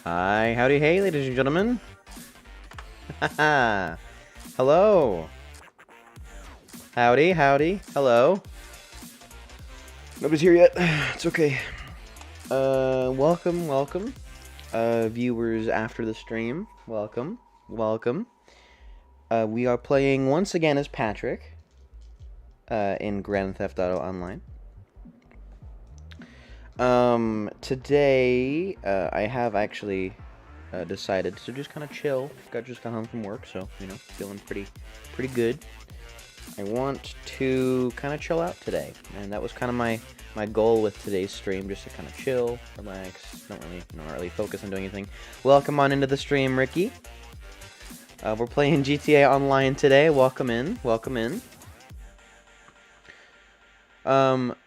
Hi, howdy, hey, ladies and gentlemen. Haha. Hello. Howdy, howdy, hello. Nobody's here yet. It's okay. Welcome. Viewers after the stream. Welcome. We are playing once again as Patrick. In Grand Theft Auto Online. Today, I have actually decided to just kind of chill. Just got home from work, so, feeling pretty good. I want to kind of chill out today, and that was kind of my goal with today's stream, just to kind of chill, relax, not really focus on doing anything. Welcome on into the stream, Ricky. We're playing GTA Online today. Welcome in.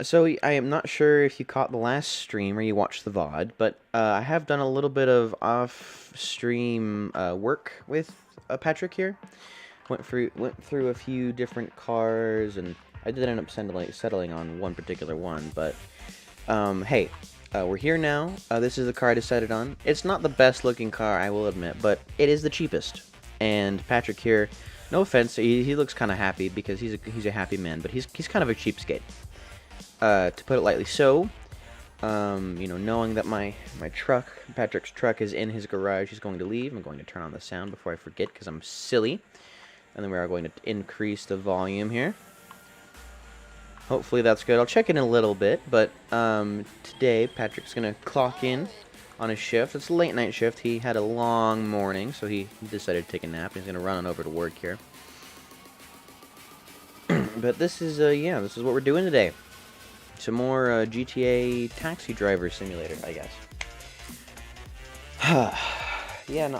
So I am not sure if you caught the last stream or you watched the VOD, but I have done a little bit of off-stream work with Patrick here. Went through a few different cars, and I did end up settling on one particular one, but hey, we're here now. This is the car I decided on. It's not the best looking car, I will admit, but it is the cheapest. And Patrick here, no offense, he looks kind of happy because he's a happy man, but he's kind of a cheapskate. To put it lightly. So, knowing that my truck, Patrick's truck, is in his garage, he's going to leave. I'm going to turn on the sound before I forget because I'm silly. And then we are going to increase the volume here. Hopefully that's good. I'll check in a little bit, but today Patrick's going to clock in on his shift. It's a late night shift. He had a long morning, so he decided to take a nap. He's going to run on over to work here. But this is what we're doing today. Some more GTA Taxi Driver Simulator, I guess. Yeah, no,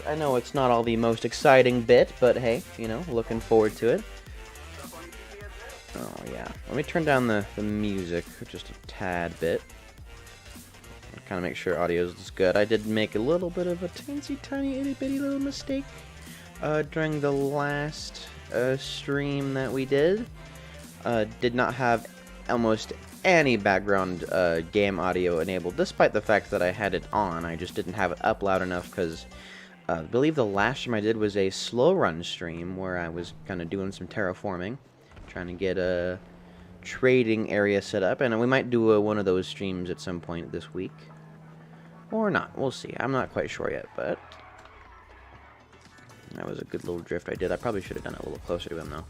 I know it's not all the most exciting bit, but hey, looking forward to it. Oh yeah, let me turn down the music just a tad bit. Kind of make sure audio is good. I did make a little bit of a teensy tiny itty bitty little mistake during the last stream that we did. Did not have almost any background game audio enabled, despite the fact that I had it on. I just didn't have it up loud enough because I believe the last stream I did was a slow run stream where I was kind of doing some terraforming, trying to get a trading area set up, and we might do one of those streams at some point this week. Or not, we'll see. I'm not quite sure yet, but that was a good little drift I did. I probably should have done it a little closer to him, though.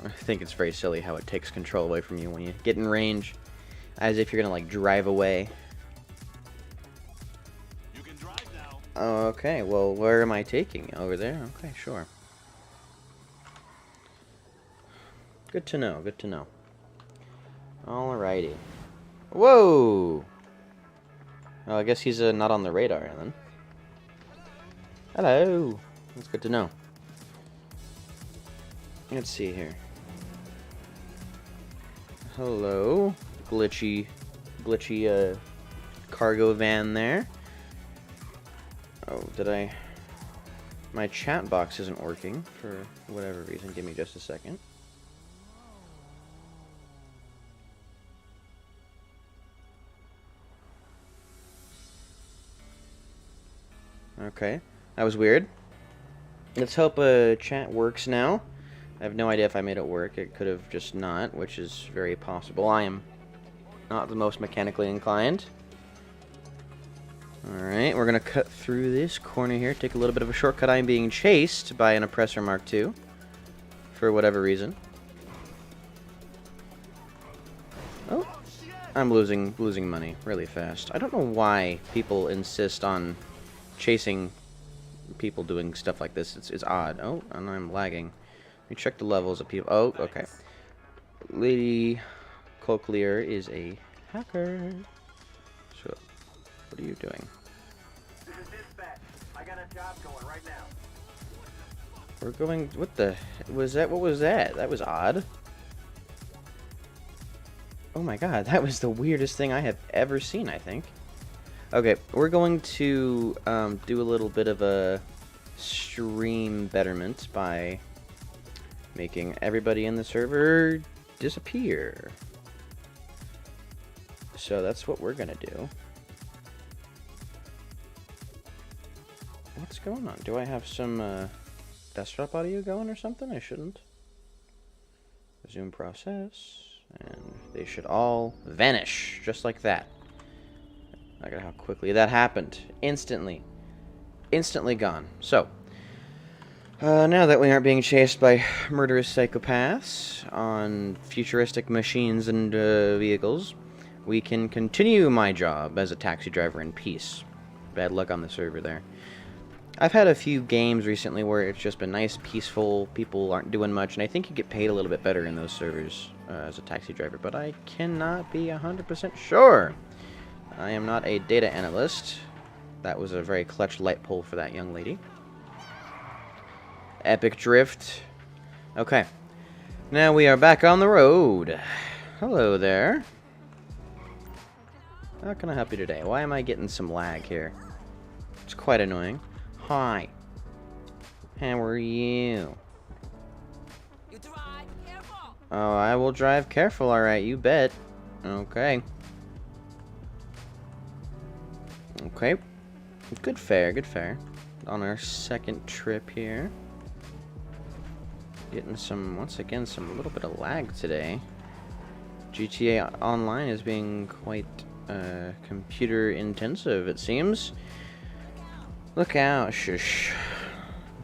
I think it's very silly how it takes control away from you when you get in range, as if you're gonna like drive away. You can drive now. Okay, well, where am I taking? Over there? Okay, sure. Good to know. Alrighty. Whoa! Oh, I guess he's not on the radar then. Hello. That's good to know. Let's see here. Hello, glitchy cargo van there. Oh, my chat box isn't working for whatever reason. Give me just a second. Okay, that was weird. Let's hope chat works now. I have no idea if I made it work. It could have just not, which is very possible. I am not the most mechanically inclined. Alright, we're going to cut through this corner here. Take a little bit of a shortcut. I'm being chased by an Oppressor Mark II. For whatever reason. Oh, I'm losing money really fast. I don't know why people insist on chasing people doing stuff like this. It's odd. Oh, and I'm lagging. Let me check the levels of people. Oh, okay. Lady Cochlear is a hacker. So, what are you doing? This is dispatch. I got a job going right now. We're going... What the... Was that... What was that? That was odd. Oh my god, that was the weirdest thing I have ever seen, I think. Okay, we're going to do a little bit of a stream betterment by making everybody in the server disappear. So that's what we're gonna do. going on? Do I have some desktop audio going or something? I shouldn't. Resume process. And they should all vanish, just like that. Look at how quickly that happened. Instantly. Instantly gone. So, now that we aren't being chased by murderous psychopaths on futuristic machines and vehicles, we can continue my job as a taxi driver in peace. Bad luck on the server there. I've had a few games recently where it's just been nice, peaceful, people aren't doing much, and I think you get paid a little bit better in those servers as a taxi driver, but I cannot be 100% sure. I am not a data analyst. That was a very clutch light pole for that young lady. Epic drift. Okay. Now we are back on the road. Hello there. How can I help you today? Why am I getting some lag here? It's quite annoying. Hi. How are you? Oh, I will drive careful, alright, you bet. Okay. Okay. Good fare, good fare. On our second trip here. Getting some, once again, some little bit of lag today. GTA Online is being quite computer intensive, it seems. Look out, shush.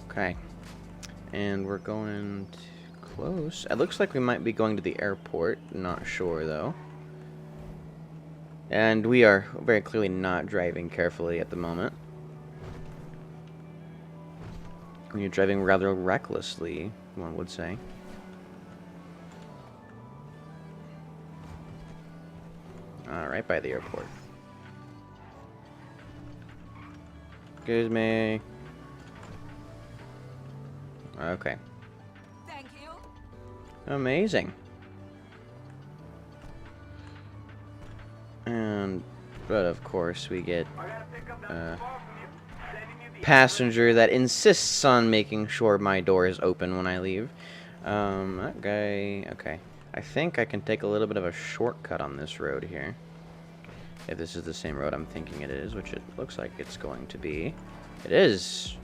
Okay. And we're going close. It looks like we might be going to the airport. Not sure, though. And we are very clearly not driving carefully at the moment. You're driving rather recklessly, one would say. Alright, by the airport. Excuse me. Okay. Thank you. Amazing. And, but of course we get passenger that insists on making sure my door is open when I leave. That guy, okay. I think I can take a little bit of a shortcut on this road here. If this is the same road I'm thinking it is, which it looks like it's going to be. It is.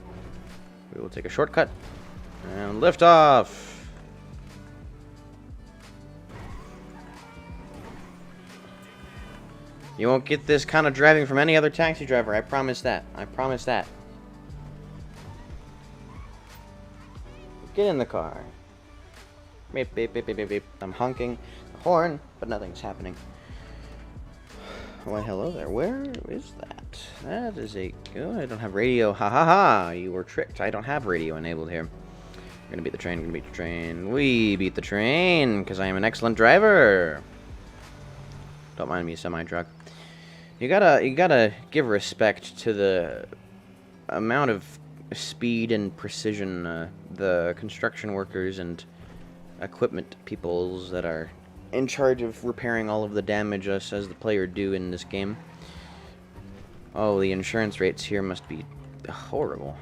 We will take a shortcut and lift off. You won't get this kind of driving from any other taxi driver. I promise that. I promise that. Get in the car. Beep, beep, beep, beep, beep, beep. I'm honking the horn, but nothing's happening. Why, hello there. Where is that? That is a... Oh, I don't have radio. Ha ha ha. You were tricked. I don't have radio enabled here. We're gonna beat the train. We're gonna beat the train. We beat the train because I am an excellent driver. Don't mind me, semi-truck. You gotta give respect to the amount of speed and precision the construction workers and equipment peoples that are in charge of repairing all of the damage us as the player do in this game. Oh, the insurance rates here must be horrible.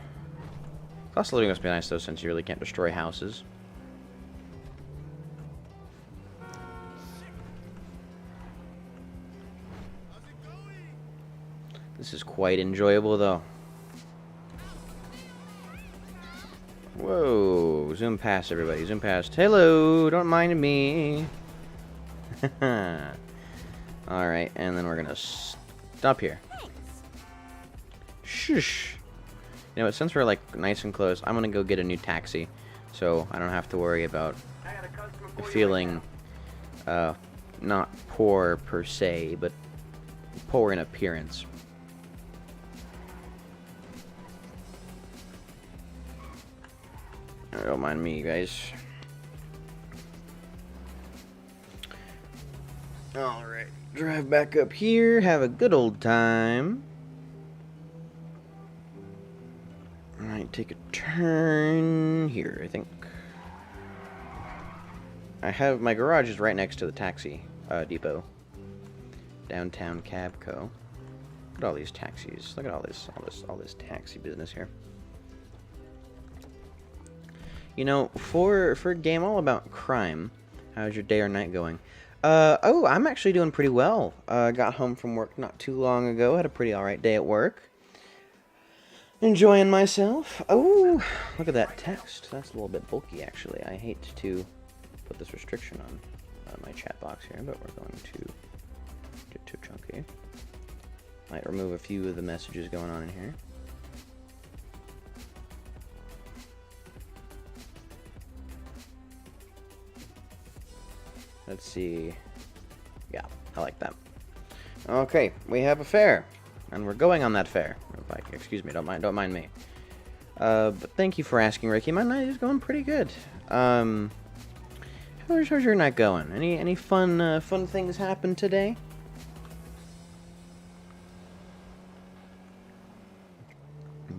Cost of living must be nice though, since you really can't destroy houses. This is quite enjoyable though. Whoa, zoom past everybody, zoom past. Hello, don't mind me. Alright, and then we're gonna stop here. Shush. You know what, since we're like nice and close, I'm gonna go get a new taxi. So I don't have to worry about feeling not poor per se, but poor in appearance. Don't mind me, guys. Alright, drive back up here, have a good old time. Alright, take a turn here, I think. I have, my garage is right next to the taxi depot. Downtown Cabco. Look at all these taxis. Look at all this taxi business here. You know, for a game all about crime, how's your day or night going? Oh, I'm actually doing pretty well. Got home from work not too long ago. Had a pretty alright day at work. Enjoying myself. Oh, look at that text. That's a little bit bulky, actually. I hate to put this restriction on my chat box here, but we're going to get too chunky. Might remove a few of the messages going on in here. Let's see. Yeah, I like that. Okay, we have a fair, and we're going on that fair. Like, excuse me, don't mind me. But thank you for asking, Ricky. My night is going pretty good. How's your night going? Any fun things happen today?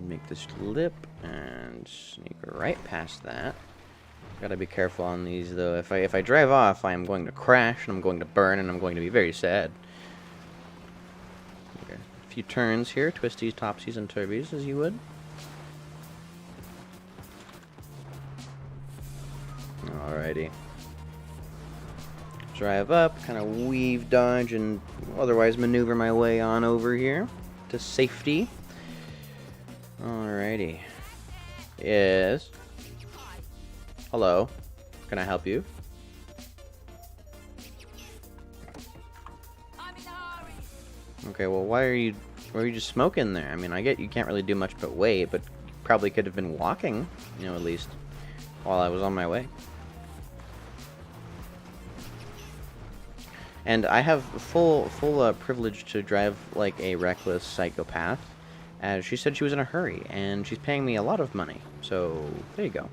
Make this lip and sneak right past that. Gotta be careful on these though. If I drive off, I am going to crash and I'm going to burn and I'm going to be very sad. Okay. A few turns here, twisties, topsies, and turbies as you would. Alrighty. Drive up, kind of weave, dodge, and otherwise maneuver my way on over here to safety. Alrighty. Yes. Hello. Can I help you? Okay, well, why are you just smoking there? I mean, I get you can't really do much but wait, but probably could have been walking, you know, at least while I was on my way. And I have full privilege to drive like a reckless psychopath, as she said she was in a hurry, and she's paying me a lot of money. So, there you go.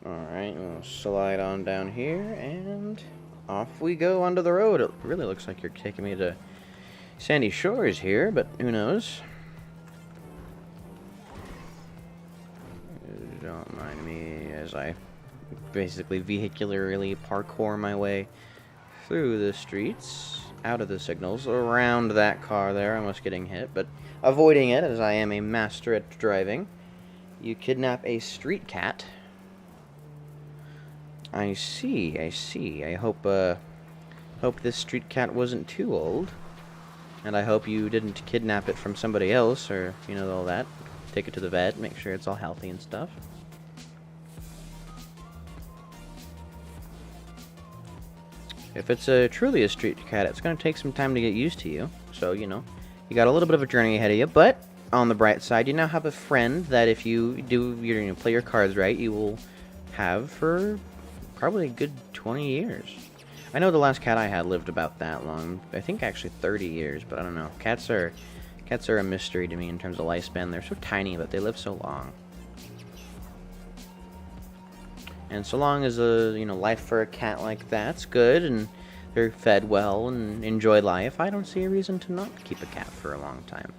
Alright, we'll slide on down here, and off we go onto the road. It really looks like you're taking me to Sandy Shores here, but who knows? Don't mind me as I basically vehicularly parkour my way through the streets, out of the signals, around that car there, almost getting hit, but avoiding it as I am a master at driving. You kidnap a street cat. I see. I hope this street cat wasn't too old. And I hope you didn't kidnap it from somebody else, or, you know, all that. Take it to the vet, make sure it's all healthy and stuff. If it's truly a street cat, it's going to take some time to get used to you. So, you know, you got a little bit of a journey ahead of you. But, on the bright side, you now have a friend that if you do, you know, play your cards right, you will have for probably a good 20 years. I know the last cat I had lived about that long. I think actually 30 years, but I don't know. Cats are a mystery to me in terms of lifespan. They're so tiny, but they live so long. And so long as life for a cat like that's good, and they're fed well and enjoy life, I don't see a reason to not keep a cat for a long time.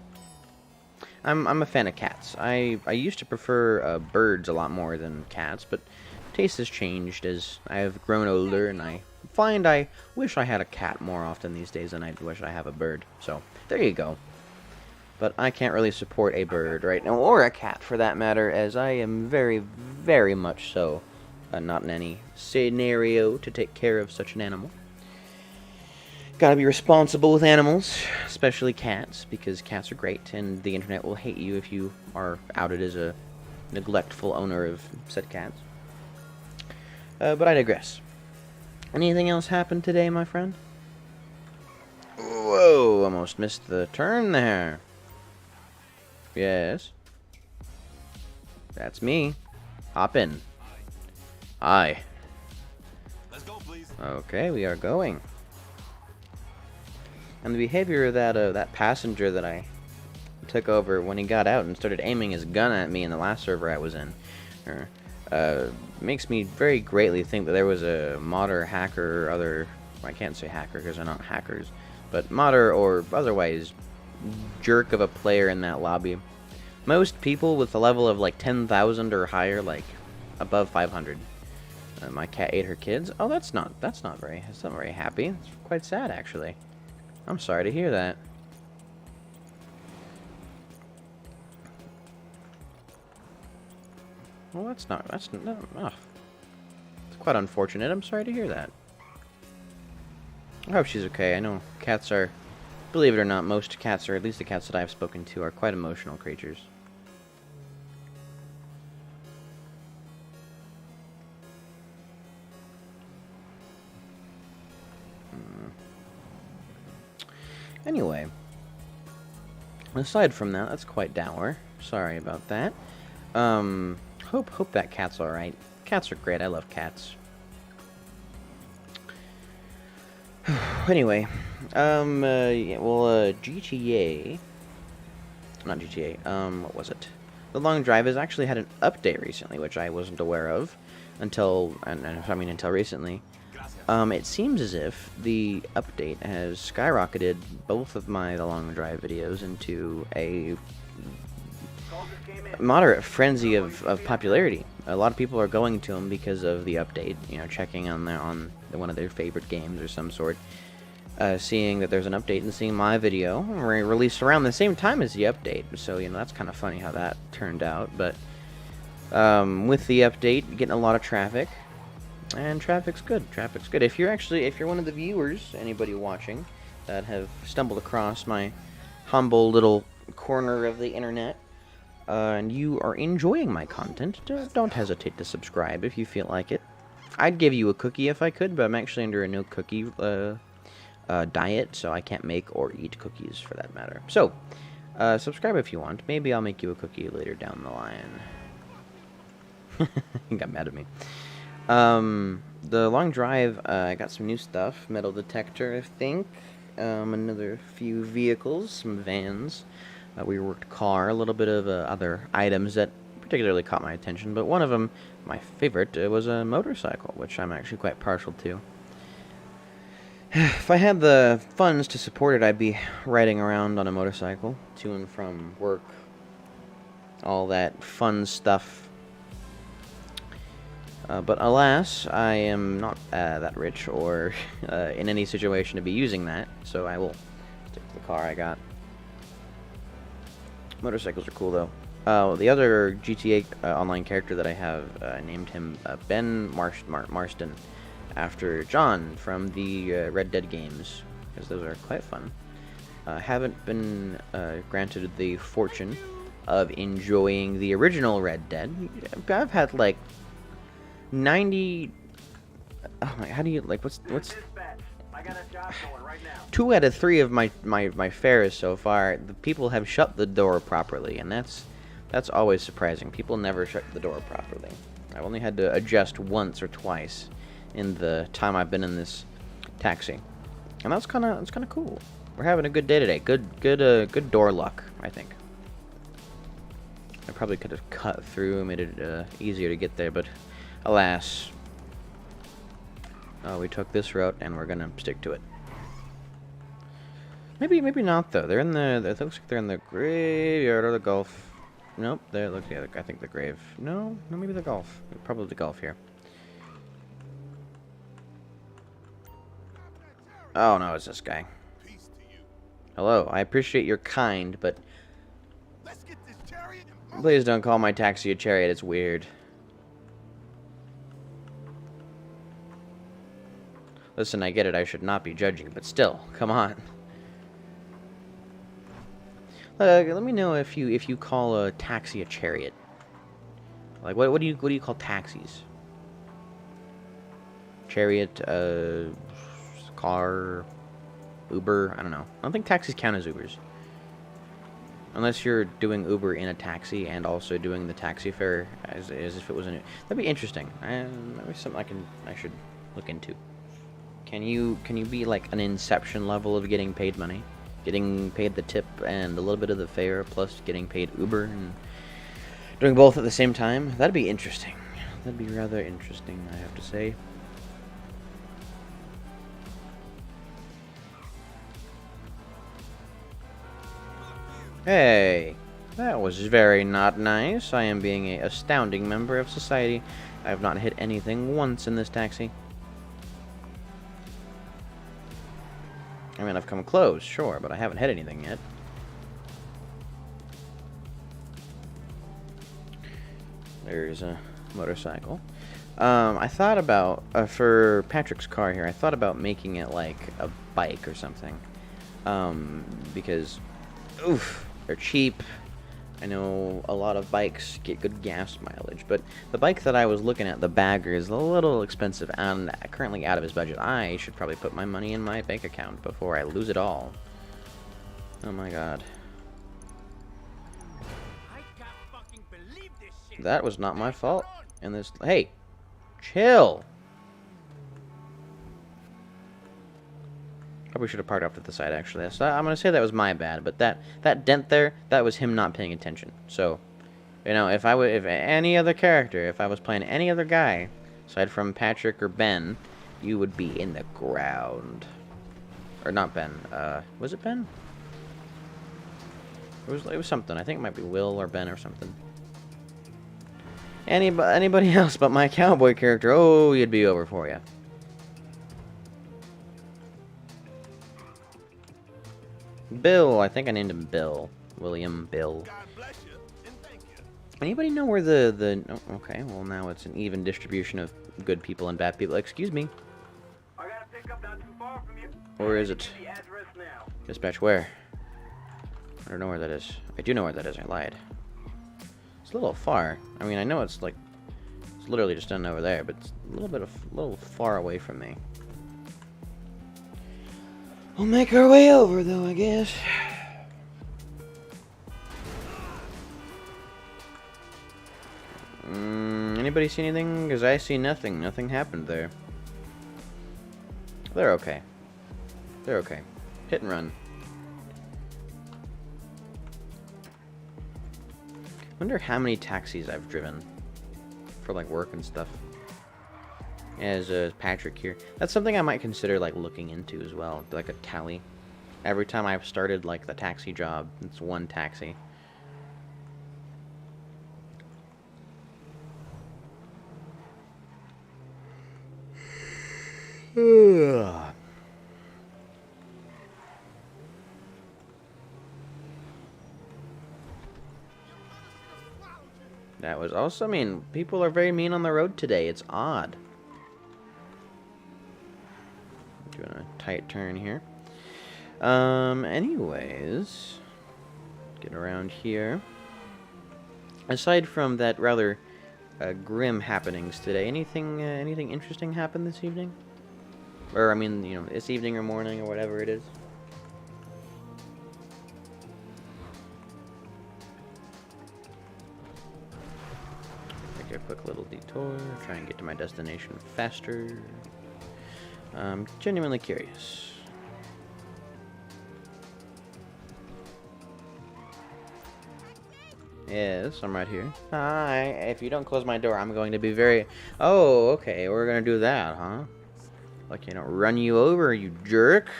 I'm a fan of cats. I used to prefer birds a lot more than cats, but taste has changed as I have grown older, and I find I wish I had a cat more often these days than I wish I have a bird. So, there you go. But I can't really support a bird right now, or a cat for that matter, as I am very, very much so not in any scenario to take care of such an animal. Gotta be responsible with animals, especially cats, because cats are great, and the internet will hate you if you are outed as a neglectful owner of said cats. But I digress. Anything else happened today, my friend? Whoa, almost missed the turn there. Yes. That's me. Hop in. Hi. Let's go, please. Okay, we are going. And the behavior of that passenger that I took over when he got out and started aiming his gun at me in the last server I was in, makes me very greatly think that there was a modder, hacker, or other. I can't say hacker because they're not hackers, but modder or otherwise jerk of a player in that lobby. Most people with a level of like 10,000 or higher, like above 500. My cat ate her kids. Oh, that's not very happy. It's quite sad, actually. I'm sorry to hear that. Well, that's no, oh. It's quite unfortunate. I'm sorry to hear that. I hope she's okay. I know cats are, believe it or not, most cats, or at least the cats that I've spoken to, are quite emotional creatures. Anyway, aside from that, that's quite dour. Sorry about that. Hope that cat's alright. Cats are great. I love cats. Anyway, yeah, well, GTA, not GTA, what was it? The Long Drive has actually had an update recently, which I wasn't aware of until, until recently. It seems as if the update has skyrocketed both of my The Long Drive videos into a moderate frenzy of popularity. A lot of people are going to them because of the update, you know, checking on one of their favorite games or some sort, seeing that there's an update and seeing my video released around the same time as the update. So, you know, that's kind of funny how that turned out. But with the update, getting a lot of traffic, and traffic's good. Traffic's good. If you're one of the viewers, anybody watching, that have stumbled across my humble little corner of the internet, and you are enjoying my content, don't hesitate to subscribe if you feel like it. I'd give you a cookie if I could, but I'm actually under a no cookie diet, so I can't make or eat cookies for that matter. So, subscribe if you want. Maybe I'll make you a cookie later down the line. You got mad at me. The Long Drive, I got some new stuff. Metal detector, I think. Another few vehicles, some vans. We worked car, a little bit of other items that particularly caught my attention, but one of them, my favorite, was a motorcycle, which I'm actually quite partial to. If I had the funds to support it, I'd be riding around on a motorcycle, to and from work, all that fun stuff. But alas, I am not that rich or in any situation to be using that, so I will stick to the car I got. Motorcycles are cool, though. The other GTA online character that I have, named him Ben Marston, after John from the Red Dead games, because those are quite fun. Haven't been granted the fortune of enjoying the original Red Dead. I've had like 90. Oh my! How do you like? What's? I got a job going right now. 2 out of 3 of my fares so far, the people have shut the door properly, and that's always surprising. People never shut the door properly. I've only had to adjust once or twice in the time I've been in this taxi, and that's kind of cool. We're having a good day today. Good door luck, I think. I probably could have cut through, made it easier to get there, but alas. Oh, we took this route, and we're gonna stick to it. Maybe not though. They're in the. It looks like they're in the graveyard or the Gulf. Nope. There. Look. Yeah. I think the grave. No. Maybe the Gulf. Probably the Gulf here. Oh no, it's this guy. Hello. I appreciate your kind, but please don't call my taxi a chariot. It's weird. Listen, I get it, I should not be judging, but still, come on. Let me know if you call a taxi a chariot. Like, what do you call taxis? Chariot, car, Uber, I don't know. I don't think taxis count as Ubers. Unless you're doing Uber in a taxi and also doing the taxi fare as if it was an... That'd be interesting. That'd be something I should look into. Can you be like an Inception level of getting paid money? Getting paid the tip and a little bit of the fare, plus getting paid Uber and doing both at the same time? That'd be interesting. That'd be rather interesting, I have to say. Hey, that was very not nice. I am being an astounding member of society. I have not hit anything once in this taxi. I mean, I've come close, sure, but I haven't hit anything yet. There's motorcycle. I thought about, for Patrick's car here, I thought about making it like a bike or something. Because, oof, they're cheap. I know a lot of bikes get good gas mileage, but the bike that I was looking at, the Bagger, is a little expensive and currently out of his budget. I should probably put my money in my bank account before I lose it all. Oh my god. I can't fucking believe this shit. That was not my fault. And this... Hey! Chill! Probably should have parked off to the side, actually. So I'm going to say that was my bad, but that dent there, that was him not paying attention. So, you know, if any other character, if I was playing any other guy, aside from Patrick or Ben, you would be in the ground. Or not Ben, was it Ben? It was something. I think it might be Will or Ben or something. Anybody else but my cowboy character, oh, you'd be over for you. Bill, I think I named him Bill. William Bill. God bless you, and thank you. Anybody know where the oh, okay, well now it's an even distribution of good people and bad people. Excuse me. I got a pickup not too far from you. Where is it? The address now. Dispatch where? I don't know where that is. I do know where that is, I lied. It's a little far. I mean, I know it's like, it's literally just done over there, but it's a little far away from me. We'll make our way over, though, I guess. Anybody see anything? Because I see nothing. Nothing happened there. They're okay. They're okay. Hit and run. Wonder how many taxis I've driven for like work and stuff. As Patrick here, that's something I might consider like looking into as well, like a tally. Every time I've started like the taxi job, it's one taxi. That was also, I mean, people are very mean on the road today. It's odd. Doing a tight turn here. Anyways, get around here. Aside from that rather grim happenings today, anything interesting happened this evening? Or I mean, you know, this evening or morning or whatever it is. Take a quick little detour, try and get to my destination faster. I'm genuinely curious. Yes, I'm right here. Hi. If you don't close my door, I'm going to be very... Oh, okay. We're going to do that, huh? Like, you know, run you over, you jerk.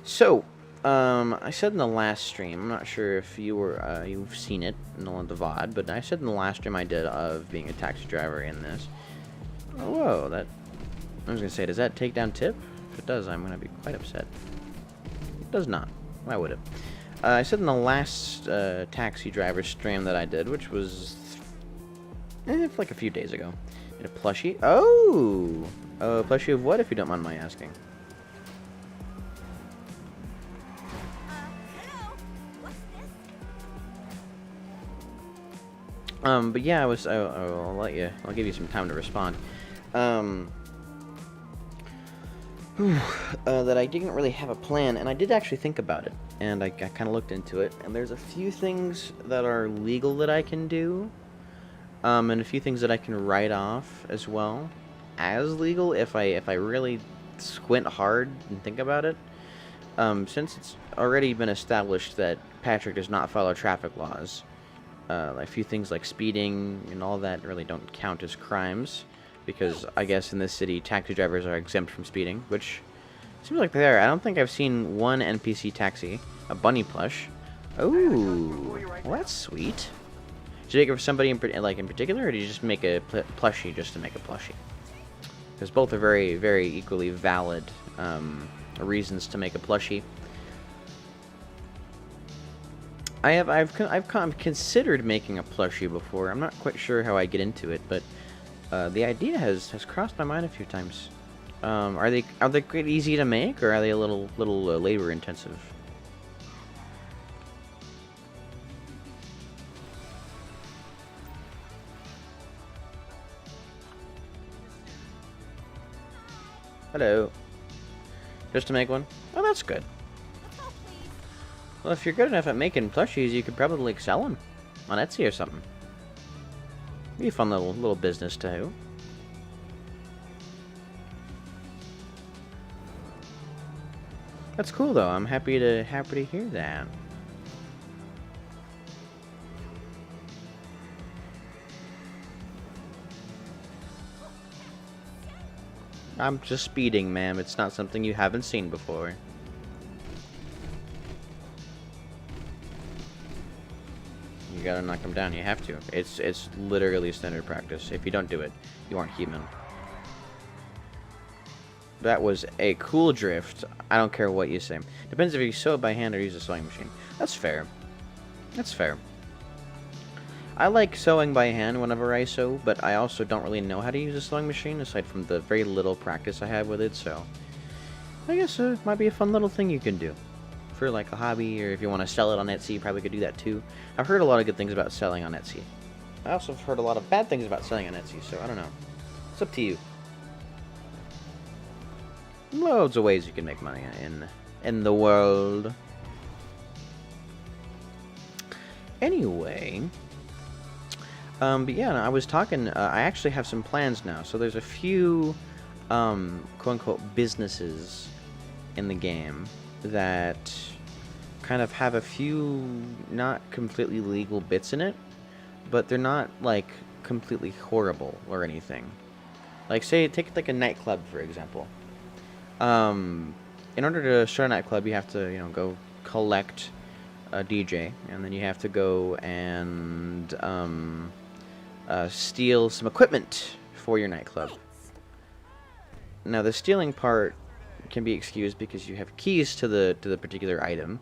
So, I said in the last stream, I'm not sure if you were, you've seen it in the VOD, but I said in the last stream I did of being a taxi driver in this. Oh, whoa, that... I was going to say, does that take down tip? If it does, I'm going to be quite upset. It does not. Why would it? I said in the last taxi driver stream that I did, which was like a few days ago, did a plushie. Oh! A plushie of what, if you don't mind my asking? But yeah, I'll let you, I'll give you some time to respond. That I didn't really have a plan, and I did actually think about it, and I kind of looked into it, and there's a few things that are legal that I can do, and a few things that I can write off as well as legal if I really squint hard and think about it. Since it's already been established that Patrick does not follow traffic laws, a few things like speeding and all that really don't count as crimes. Because I guess in this city, taxi drivers are exempt from speeding, which seems like they are. I don't think I've seen one NPC taxi. A bunny plush. Oh, well, that's sweet. Did you make it for somebody in particular, or did you just make a plushie just to make a plushie? Because both are very, very equally valid reasons to make a plushie. I've considered making a plushie before. I'm not quite sure how I get into it, but the idea has crossed my mind a few times. Are they quite easy to make, or are they a little labor intensive? Hello. Just to make one? Oh, that's good. Well, if you're good enough at making plushies, you could probably sell them on Etsy or something. Be a fun little business too. That's cool though. I'm happy to hear that. I'm just speeding, ma'am. It's not something you haven't seen before. You gotta knock them down. You have to. It's literally standard practice. If you don't do it, you aren't human. That was a cool drift. I don't care what you say. Depends if you sew it by hand or use a sewing machine. That's fair. That's fair. I like sewing by hand whenever I sew, but I also don't really know how to use a sewing machine, aside from the very little practice I have with it, so... I guess it might be a fun little thing you can do. For like a hobby, or if you want to sell it on Etsy, you probably could do that too. I've heard a lot of good things about selling on Etsy. I also have heard a lot of bad things about selling on Etsy, so I don't know. It's up to you. Loads of ways you can make money in the world. Anyway... but yeah, no, I was talking, I actually have some plans now. So there's a few, quote-unquote, businesses in the game that kind of have a few not completely legal bits in it, but they're not, like, completely horrible or anything. Like, say, take, like, a nightclub, for example. In order to start a nightclub, you have to, you know, go collect a DJ, and then you have to go and, steal some equipment for your nightclub. Now, the stealing part can be excused because you have keys to the particular item.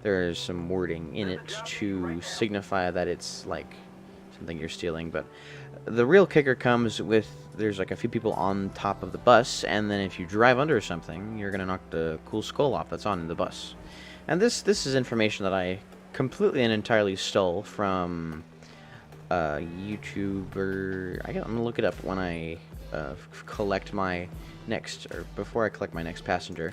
There's some wording in it to signify that it's like something you're stealing, but the real kicker comes with there's like a few people on top of the bus, and then if you drive under something, you're gonna knock the cool skull off that's on the bus. And this is information that I completely and entirely stole from YouTuber. I'm gonna look it up when I collect my next, or before I collect my next passenger.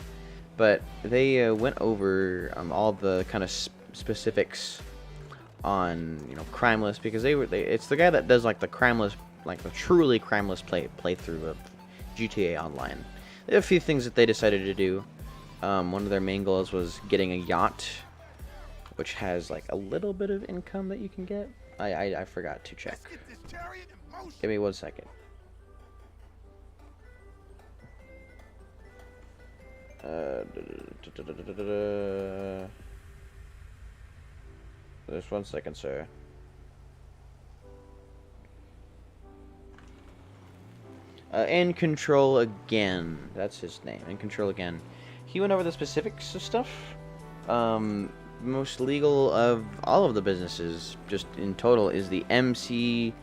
But they went over all the kind of specifics on, you know, crimeless, because it's the guy that does like the crimeless, like the truly crimeless playthrough of GTA Online. There are a few things that they decided to do. One of their main goals was getting a yacht, which has like a little bit of income that you can get. I forgot to check. Give me 1 second. Just 1 second, sir. In Control Again. That's his name. In Control Again. He went over the specifics of stuff. Most legal of all of the businesses, just in total, is the MC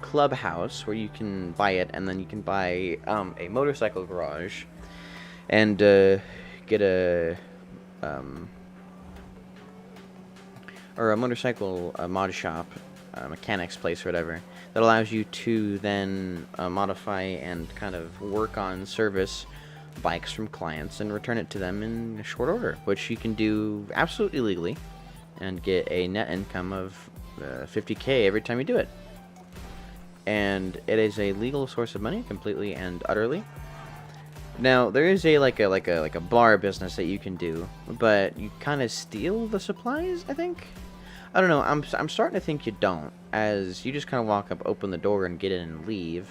Clubhouse, where you can buy it, and then you can buy a motorcycle garage, and get a or a motorcycle mod shop, mechanics place, or whatever, that allows you to then modify and kind of work on service bikes from clients and return it to them in short order, which you can do absolutely legally and get a net income of 50K every time you do it. And it is a legal source of money, completely and utterly. Now there is a like a bar business that you can do, but you kind of steal the supplies, I think. I don't know. I'm starting to think you don't, as you just kind of walk up, open the door, and get in and leave.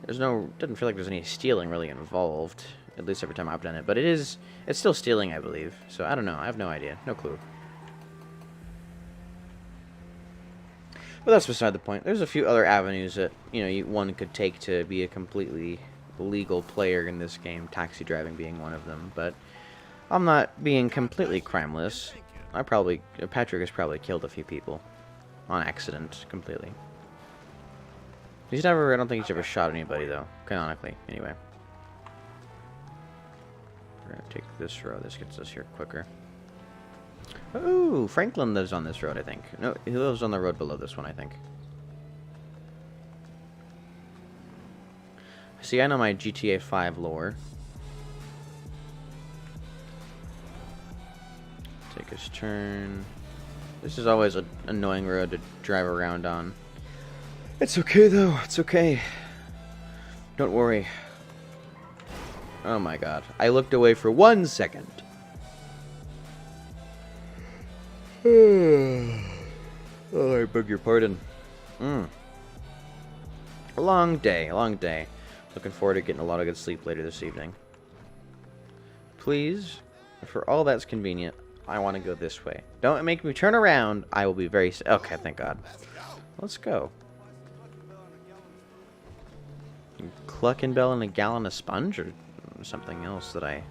Doesn't feel like there's any stealing really involved, at least every time I've done it. But it's still stealing, I believe. So I don't know. I have no idea. No clue. But that's beside the point. There's a few other avenues that, you know, one could take to be a completely legal player in this game, taxi driving being one of them. But I'm not being completely crimeless. Patrick has probably killed a few people on accident completely. I don't think he's ever shot anybody though, canonically, anyway. We're gonna take this road, this gets us here quicker. Ooh, Franklin lives on this road, I think. No, he lives on the road below this one, I think. See, I know my GTA 5 lore. Take his turn. This is always an annoying road to drive around on. It's okay, though. It's okay. Don't worry. Oh my god. I looked away for 1 second. Oh, I beg your pardon. A long day, a long day. Looking forward to getting a lot of good sleep later this evening. Please, for all that's convenient, I want to go this way. Don't make me turn around. I will be very... Okay, thank God. Let's go. Clucking bell and a gallon of sponge, or something else that I'm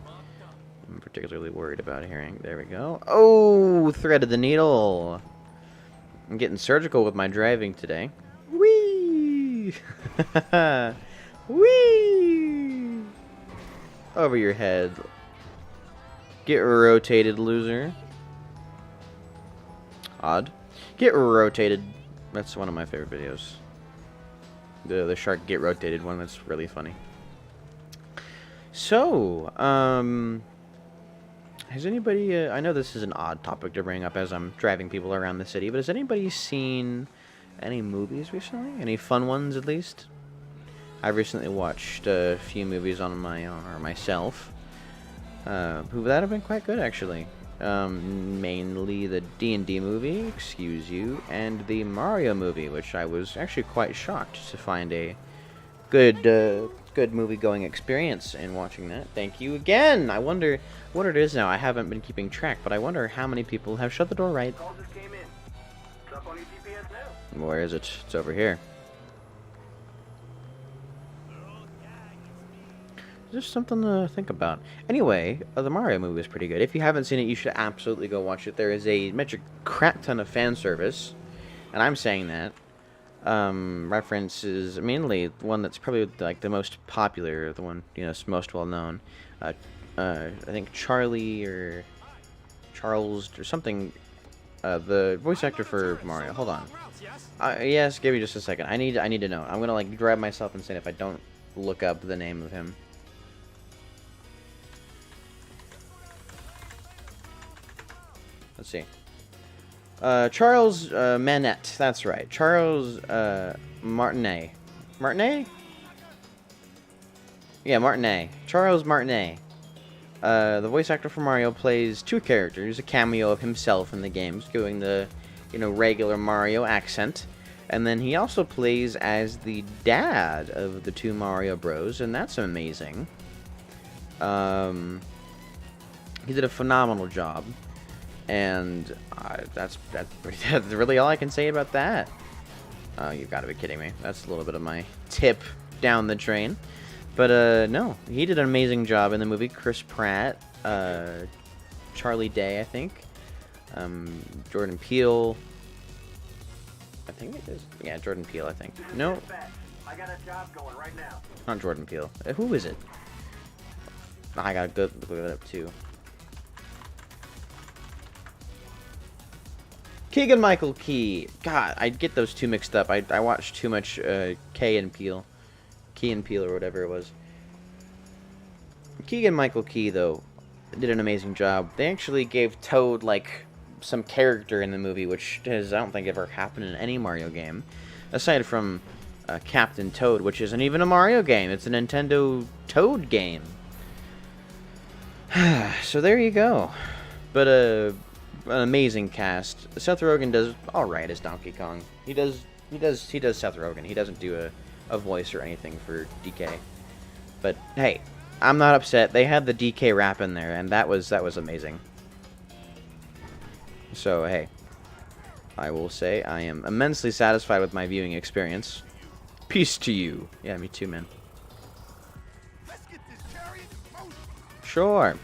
particularly worried about hearing. There we go. Oh, threaded the needle. I'm getting surgical with my driving today. Whee! Whee! Over your head. Get rotated, loser. Odd. Get rotated. That's one of my favorite videos. The shark get rotated one. That's really funny. So, has anybody... I know this is an odd topic to bring up as I'm driving people around the city, but has anybody seen any movies recently? Any fun ones, at least? I've recently watched a few movies on my own, or myself. That have been quite good, actually. Mainly the D&D movie, excuse you, and the Mario movie, which I was actually quite shocked to find a good movie-going experience in watching that. Thank you again! I wonder what it is now. I haven't been keeping track, but I wonder how many people have shut the door right. Call just came in. It's up on your GPS now. Where is it? It's over here. Just something to think about. Anyway, the Mario movie is pretty good. If you haven't seen it, you should absolutely go watch it. There is a crap ton of fan service, and I'm saying that. References mainly one that's probably like the most popular, the one most well known. I think Charlie or Charles or something. The voice actor for Mario. Hold on. Yes, give me just a second. I need to know. I'm gonna like grab myself and say if I don't look up the name of him. Let's see. Charles Manette. That's right. Charles Martinet. Martinet? Yeah, Martinet. Charles Martinet. The voice actor for Mario plays two characters, a cameo of himself in the games, doing the, regular Mario accent. And then he also plays as the dad of the two Mario Bros, and that's amazing. He did a phenomenal job. And that's really all I can say about that. Oh, you've got to be kidding me. That's a little bit of my tip down the drain. But, no. He did an amazing job in the movie. Chris Pratt, Charlie Day, I think. Jordan Peele. I think it is. Yeah, Jordan Peele, I think. No. I got a job going right now. Not Jordan Peele. Who is it? I gotta go look that up, too. Keegan-Michael Key. God, I get those two mixed up. I watched too much Key and Peele or whatever it was. Keegan-Michael Key, though, did an amazing job. They actually gave Toad, like, some character in the movie, which has, I don't think, ever happened in any Mario game. Aside from Captain Toad, which isn't even a Mario game. It's a Nintendo Toad game. So there you go. But, an amazing cast. Seth Rogen does all right as Donkey Kong. He does Seth Rogen. He doesn't do a voice or anything for DK. But hey, I'm not upset. They had the DK rap in there, and that was amazing. So hey, I will say I am immensely satisfied with my viewing experience. Peace to you. Yeah, me too, man. Let's get this chariot in motion. Sure.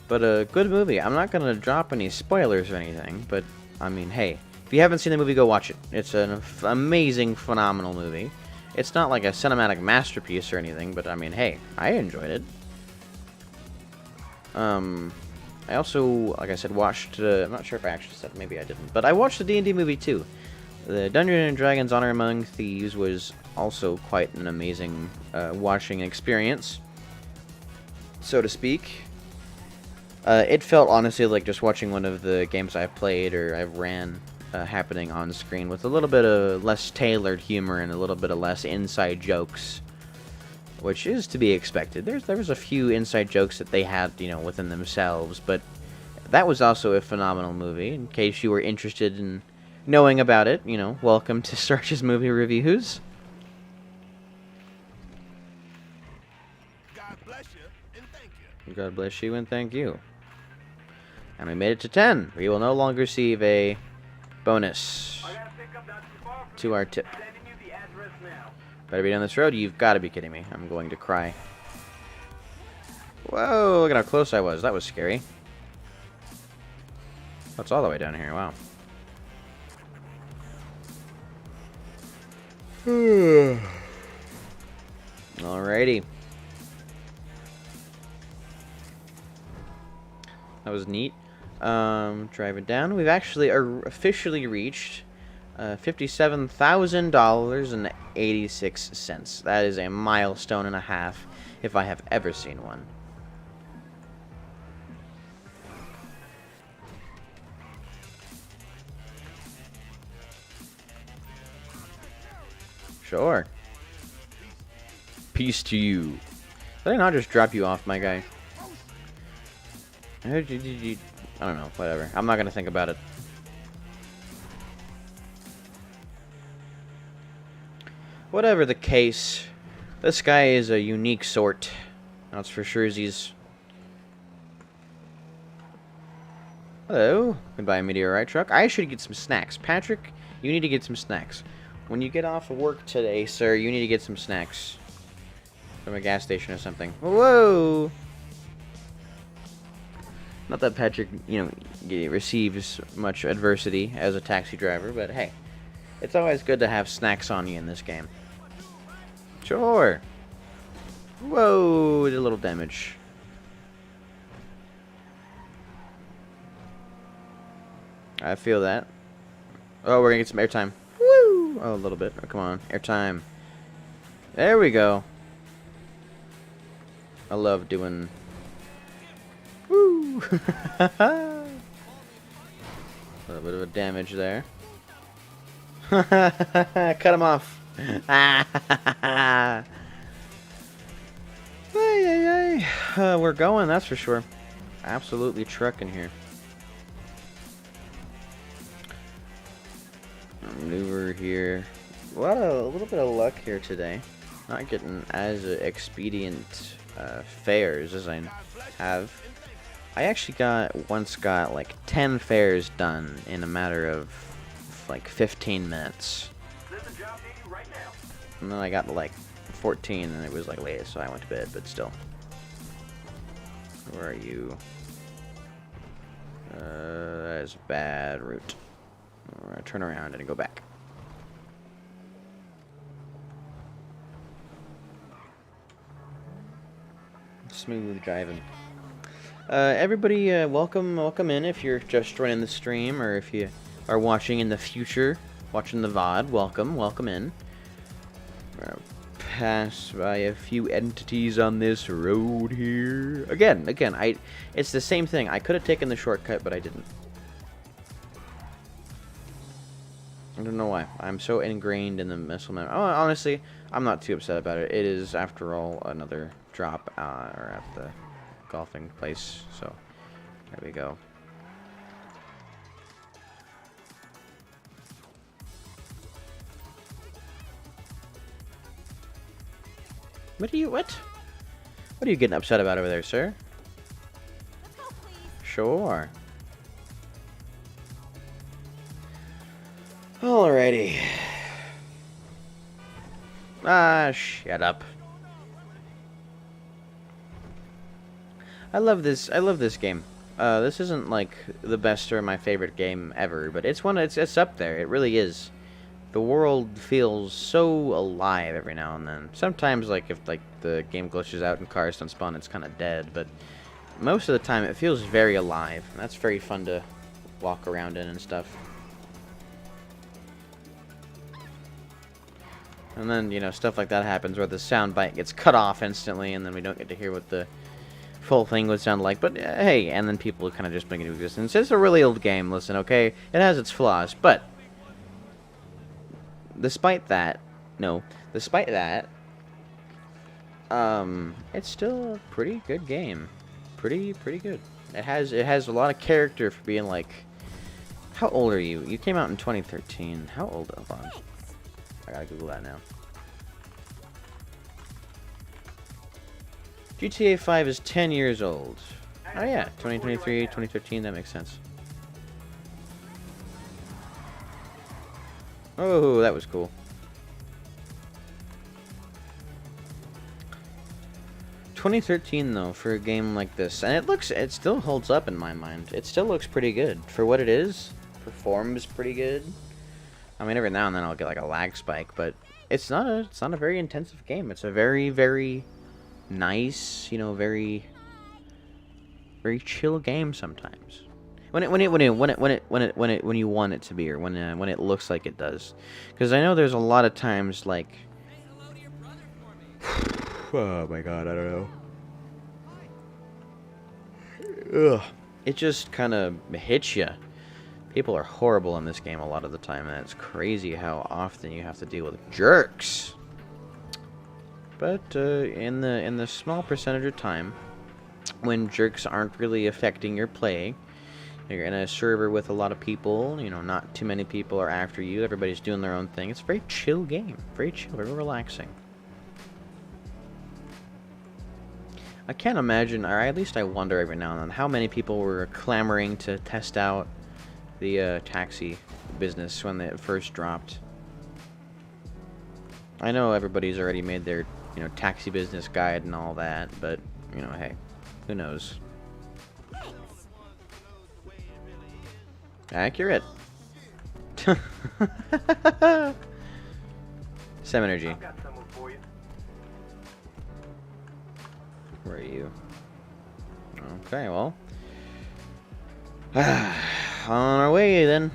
But a good movie. I'm not gonna drop any spoilers or anything, but I mean, hey, if you haven't seen the movie, go watch it. It's an amazing, phenomenal movie. It's not like a cinematic masterpiece or anything, but I mean, hey, I enjoyed it. I also, like I said, watched. I'm not sure if I actually said, maybe I didn't, but I watched the D&D movie too. The Dungeons and Dragons: Honor Among Thieves was also quite an amazing watching experience, so to speak. It felt honestly like just watching one of the games I've played or I've ran happening on screen with a little bit of less tailored humor and a little bit of less inside jokes, which is to be expected. There was a few inside jokes that they had, you know, within themselves, but that was also a phenomenal movie. In case you were interested in knowing about it, you know, welcome to Sarge's Movie Reviews. God bless you and thank you. God bless you and thank you. And we made it to 10. We will no longer receive a bonus I got a pickup not too far from to our tip. you. Sending you the address now. Better be down this road. You've got to be kidding me. I'm going to cry. Whoa, look at how close I was. That was scary. That's all the way down here. Wow. Alrighty. That was neat. Driving down. We've actually officially reached $57,000.86. That is a milestone and a half, if I have ever seen one. Sure. Peace to you. Did I not just drop you off, my guy? I don't know, whatever. I'm not gonna think about it. Whatever the case, this guy is a unique sort. That's for sure. Hello. Goodbye, a meteorite truck. I should get some snacks. Patrick, you need to get some snacks. When you get off of work today, sir, you need to get some snacks. From a gas station or something. Whoa! Not that Patrick, you know, receives much adversity as a taxi driver, but hey, it's always good to have snacks on you in this game. Sure. Whoa, did a little damage. I feel that. Oh, we're gonna get some airtime. Woo! Oh, a little bit. Oh, come on, airtime. There we go. I love doing. Woo! A little bit of damage there. Cut him off. We're going, that's for sure. Absolutely trucking here. Maneuver here. A little bit of luck here today. Not getting as expedient fares as I have. I actually once got like 10 fares done in a matter of like 15 minutes. There's a job near you right now. And then I got like 14 and it was like late, so I went to bed, but still. Where are you? That is a bad route. I'm gonna turn around and go back. Smooth driving. Everybody, welcome in. If you're just joining the stream, or if you are watching in the future, watching the VOD, welcome in. Pass by a few entities on this road here. Again, it's the same thing. I could have taken the shortcut, but I didn't. I don't know why. I'm so ingrained in the missile memory. Oh, honestly, I'm not too upset about it. It is, after all, another drop or at the golfing place. So, there we go. What are you getting upset about over there, sir? Sure. Alrighty. Ah, shut up. I love this. I love this game. This isn't like the best or my favorite game ever, but it's one. It's up there. It really is. The world feels so alive every now and then. Sometimes, like if like the game glitches out and cars don't spawn, it's kind of dead. But most of the time, it feels very alive. And that's very fun to walk around in and stuff. And then, you know, stuff like that happens where the sound bite gets cut off instantly, and then we don't get to hear what the full thing would sound like. But, hey, and then people kind of just bring it into existence. It's a really old game, listen, okay? It has its flaws, but despite that, it's still a pretty good game. Pretty good. It has a lot of character for being like... How old are you? You came out in 2013. How old? Hold on. I gotta Google that now. GTA 5 is 10 years old. Oh yeah, 2023, 2013, that makes sense. Oh, that was cool. 2013 though, for a game like this, and it still holds up in my mind. It still looks pretty good for what it is. Performs pretty good. I mean, every now and then I'll get like a lag spike, but it's not a very intensive game. It's a very nice, you know, very chill game sometimes. When you want it to be, or when it looks like it does. Because I know there's a lot of times like, oh my god, I don't know. Ugh, it just kind of hits you. People are horrible in this game a lot of the time, and it's crazy how often you have to deal with jerks. But in the small percentage of time, when jerks aren't really affecting your play, you're in a server with a lot of people, you know, not too many people are after you, everybody's doing their own thing. It's a very chill game, very chill, very relaxing. I can't imagine, or at least I wonder every now and then, how many people were clamoring to test out the taxi business when it first dropped. I know everybody's already made their, you know, taxi business guide and all that, but, you know, hey, who knows? Accurate. Sem energy. I've got someone for you. Where are you? Okay, well. On our way then.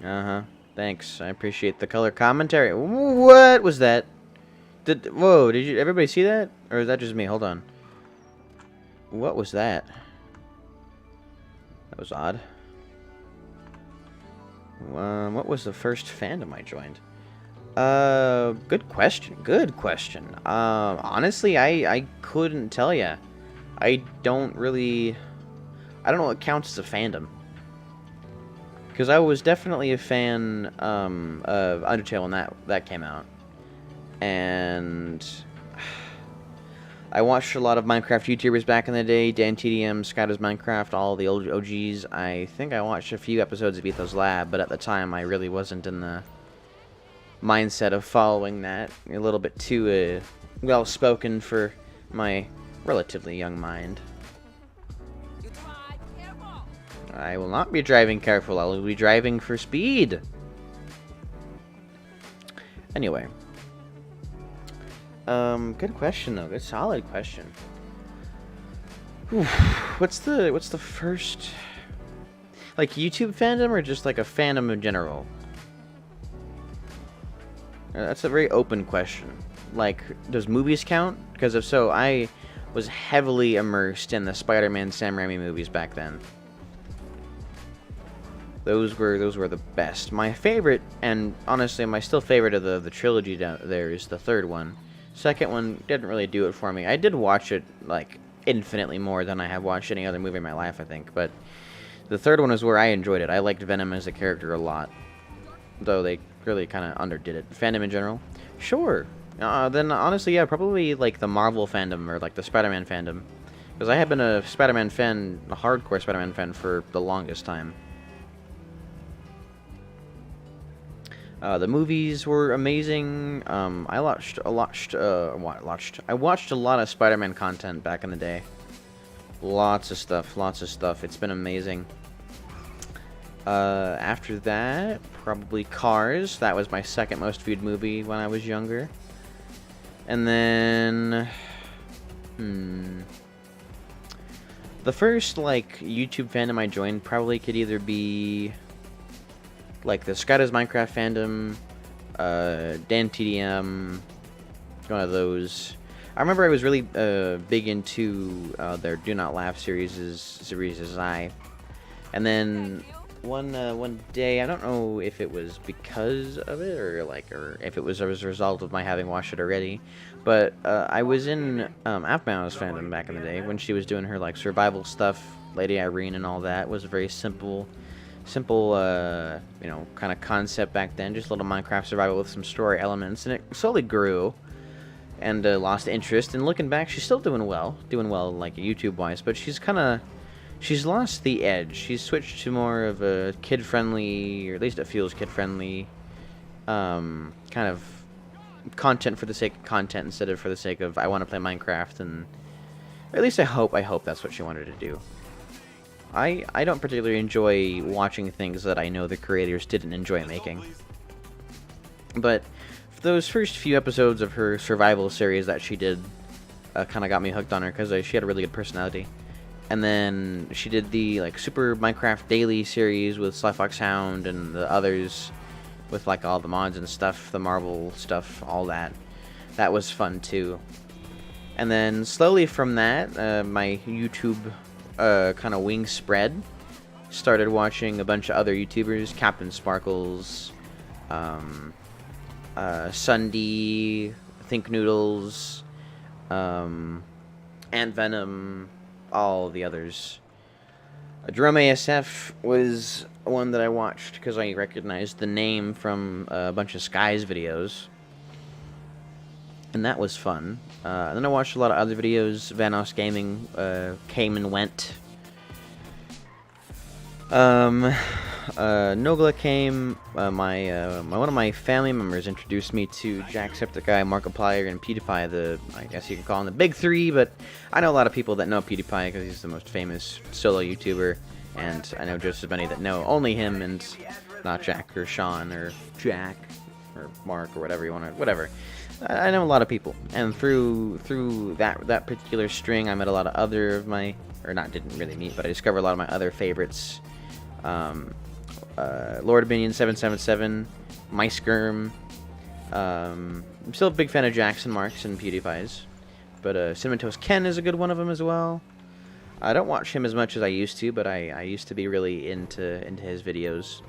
Uh-huh. Thanks. I appreciate the color commentary. What was that? Whoa, did you everybody see that? Or is that just me? Hold on. What was that? That was odd. What was the first fandom I joined? Good question. Good question. Honestly, I couldn't tell ya. I don't know what counts as a fandom. Because I was definitely a fan of Undertale when that came out. And I watched a lot of Minecraft YouTubers back in the day. Dan TDM, Skydoes Minecraft, all the old OGs. I think I watched a few episodes of Etho's Lab, but at the time I really wasn't in the mindset of following that. A little bit too well-spoken for my relatively young mind. I will not be driving careful. I will be driving for speed. Anyway. Good question though. Good solid question. Whew. What's the first, like, YouTube fandom or just like a fandom in general? That's a very open question. Like, does movies count? Because if so, I was heavily immersed in the Spider-Man Sam Raimi movies back then. Those were the best. My favorite, and honestly my still favorite of the trilogy down there, is the third one. Second one didn't really do it for me. I did watch it like infinitely more than I have watched any other movie in my life, I think. But the third one is where I enjoyed it. I liked Venom as a character a lot, though they really kind of underdid it. Fandom in general, sure. Then honestly, yeah, probably like the Marvel fandom or like the Spider-Man fandom, because I have been a Spider-Man fan, a hardcore Spider-Man fan for the longest time. The movies were amazing. I watched I watched a lot of Spider-Man content back in the day. Lots of stuff, lots of stuff. It's been amazing. After that, probably Cars. That was my second most viewed movie when I was younger. And then, the first like YouTube fandom I joined probably could either be like the Scott is Minecraft fandom, Dan TDM, one of those. I remember I was really big into their Do Not Laugh series as I, and then one day, I don't know if it was because of it or if it was as a result of my having watched it already, but I was in Apmao's fandom back in the day when she was doing her like survival stuff. Lady Irene and all that was a very simple you know, kind of concept back then, just a little Minecraft survival with some story elements, and it slowly grew and lost interest. And looking back, she's still doing well like YouTube wise, but she's lost the edge. She's switched to more of a kid-friendly, or at least it feels kid-friendly, kind of content for the sake of content instead of for the sake of I want to play Minecraft, and or at least I hope that's what she wanted to do. I don't particularly enjoy watching things that I know the creators didn't enjoy making. But those first few episodes of her survival series that she did kind of got me hooked on her because she had a really good personality. And then she did the like Super Minecraft Daily series with Sly Fox Hound and the others with like all the mods and stuff, the Marvel stuff, all that. That was fun too. And then slowly from that, my YouTube kind of wing spread. Started watching a bunch of other YouTubers, Captain Sparkles, Sunday, Think Noodles, Ant Venom, all the others. Drum ASF was one that I watched because I recognized the name from a bunch of Skies videos. And that was fun. Then I watched a lot of other videos. Vanos Gaming came and went. Nogla came. One of my family members introduced me to Jacksepticeye, Markiplier, and PewDiePie. I guess you could call them the big three. But I know a lot of people that know PewDiePie because he's the most famous solo YouTuber, and I know just as many that know only him and not Jack or Sean or Jack or Mark or whatever you want to. Whatever. I know a lot of people, and through that particular string, I met a lot of other of my, or not didn't really meet, but I discovered a lot of my other favorites. Lord of Minion 777, MySkirm. I'm still a big fan of Jackson Marks and PewDiePie's, but Cinnamon Toast Ken is a good one of them as well. I don't watch him as much as I used to, but I used to be really into his videos.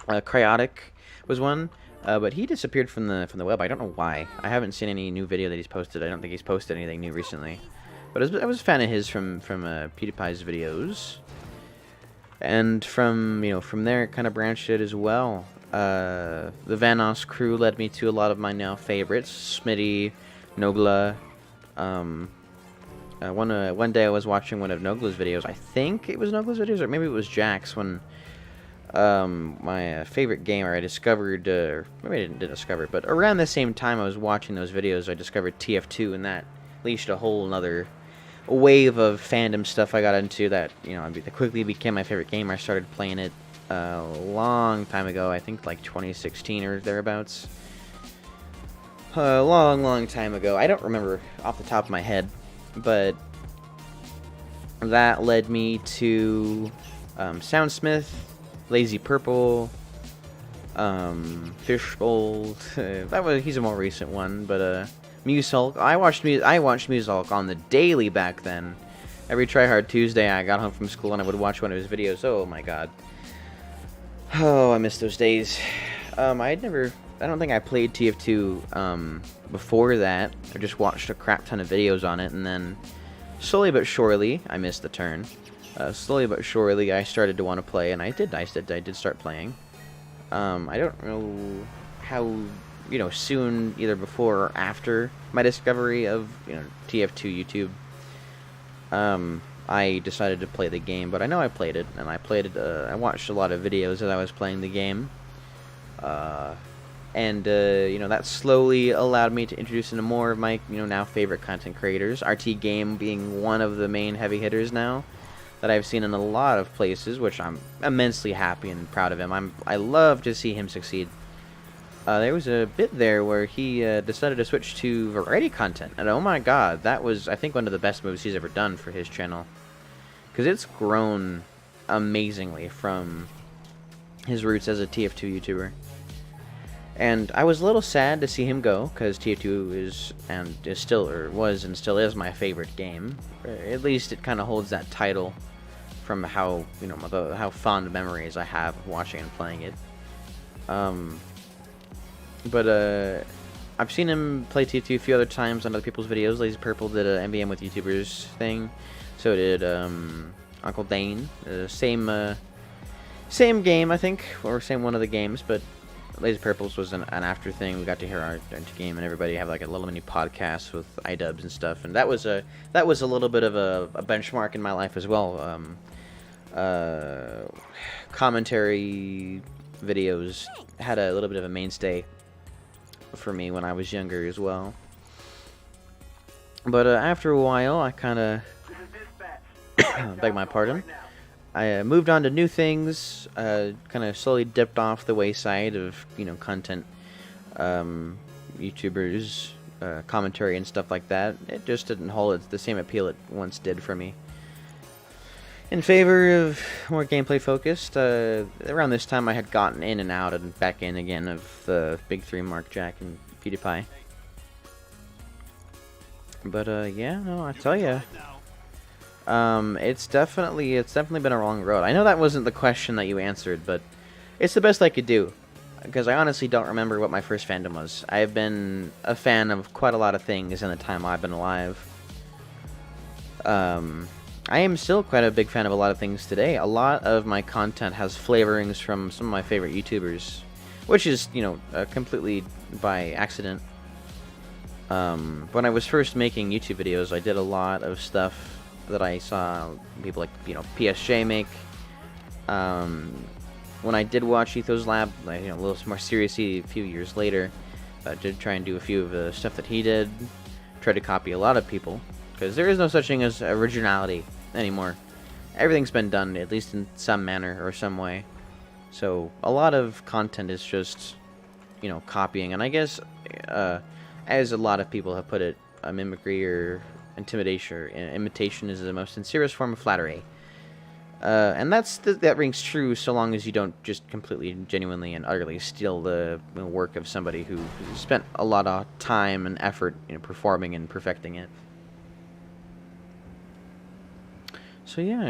Cryotic was one. But he disappeared from the web. I don't know why. I haven't seen any new video that he's posted. I don't think he's posted anything new recently. But I was a fan of his from PewDiePie's videos, and from there it kind of branched it as well. The Vanos crew led me to a lot of my now favorites: Smitty, Nogla. One day I was watching one of Nogla's videos. I think it was Nogla's videos, or maybe it was Jack's when. My favorite gamer I discovered, maybe I didn't discover it, but around the same time I was watching those videos, I discovered TF2, and that leashed a whole another wave of fandom stuff I got into that, that quickly became my favorite game. I started playing it a long time ago, I think like 2016 or thereabouts. A long time ago. I don't remember off the top of my head, but that led me to Soundsmith, Lazy Purple, Fishbowl. He's a more recent one, but Musehulk. I watched Musehulk on the daily back then. Every Tryhard Tuesday, I got home from school and I would watch one of his videos. Oh my god. Oh, I miss those days. I don't think I played TF2 before that. I just watched a crap ton of videos on it, and then slowly but surely, I missed the turn. Slowly but surely, I started to want to play, and I did start playing. I don't know how, soon, either before or after my discovery of, TF2 YouTube, I decided to play the game, but I know I played it, and I watched a lot of videos as I was playing the game. And that slowly allowed me to introduce into more of my now favorite content creators. RT Game being one of the main heavy hitters now that I've seen in a lot of places, which I'm immensely happy and proud of him. I love to see him succeed. There was a bit there where he decided to switch to variety content, and oh my god, that was, I think, one of the best moves he's ever done for his channel. Because it's grown amazingly from his roots as a TF2 YouTuber. And I was a little sad to see him go, because TF2 is still, or was and still is, my favorite game. At least it kind of holds that title from how, how fond memories I have of watching and playing it. But I've seen him play TF2 a few other times on other people's videos. Lazy Purple did a MVM with YouTubers thing. So did Uncle Dane. Same game, I think, or same one of the games, but Lazy Purple's was an after thing. We got to hear our game, and everybody have like a little mini podcast with iDubbbz and stuff, and that was a little bit of a benchmark in my life as well. Commentary videos had a little bit of a mainstay for me when I was younger as well. But after a while, I kind of beg my pardon. I moved on to new things, kind of slowly dipped off the wayside of, content, YouTubers, commentary and stuff like that. It just didn't hold the same appeal it once did for me. In favor of more gameplay focused, around this time I had gotten in and out and back in again of the big three, Mark, Jack, and PewDiePie. But yeah, no, I tell ya. It's definitely been a long road. I know that wasn't the question that you answered, but it's the best I could do, because I honestly don't remember what my first fandom was. I've been a fan of quite a lot of things in the time I've been alive. I am still quite a big fan of a lot of things today. A lot of my content has flavorings from some of my favorite YouTubers, which is, completely by accident. When I was first making YouTube videos, I did a lot of stuff that I saw people like, PSJ make. When I did watch Ethos Lab, a little more seriously a few years later, I did try and do a few of the stuff that he did. Tried to copy a lot of people, because there is no such thing as originality anymore. Everything's been done, at least in some manner or some way. So a lot of content is just, copying. And I guess, as a lot of people have put it, mimicry or intimidation or imitation is the most sincerest form of flattery. And that rings true so long as you don't just completely, genuinely, and utterly steal the work of somebody who spent a lot of time and effort performing and perfecting it. So yeah,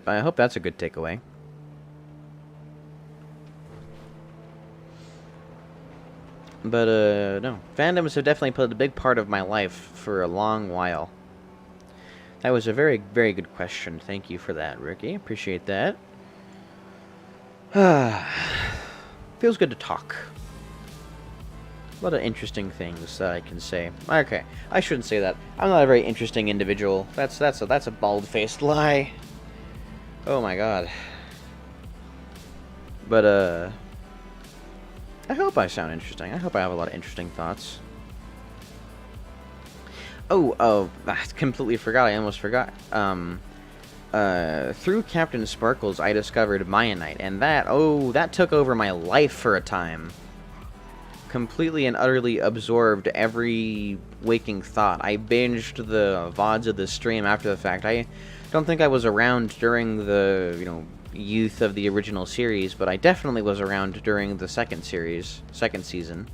I hope that's a good takeaway. But no, fandoms have definitely played a big part of my life for a long while. That was a very, very good question. Thank you for that, Ricky. Appreciate that. Feels good to talk. A lot of interesting things that I can say. Okay, I shouldn't say that. I'm not a very interesting individual. That's a bald-faced lie. Oh my god. But I hope I sound interesting. I hope I have a lot of interesting thoughts. Oh, I completely forgot. I almost forgot. Through Captain Sparkles, I discovered Mayanite, and that took over my life for a time. Completely and utterly absorbed every waking thought. I binged the VODs of the stream after the fact. I don't think I was around during the, youth of the original series, but I definitely was around during the second season.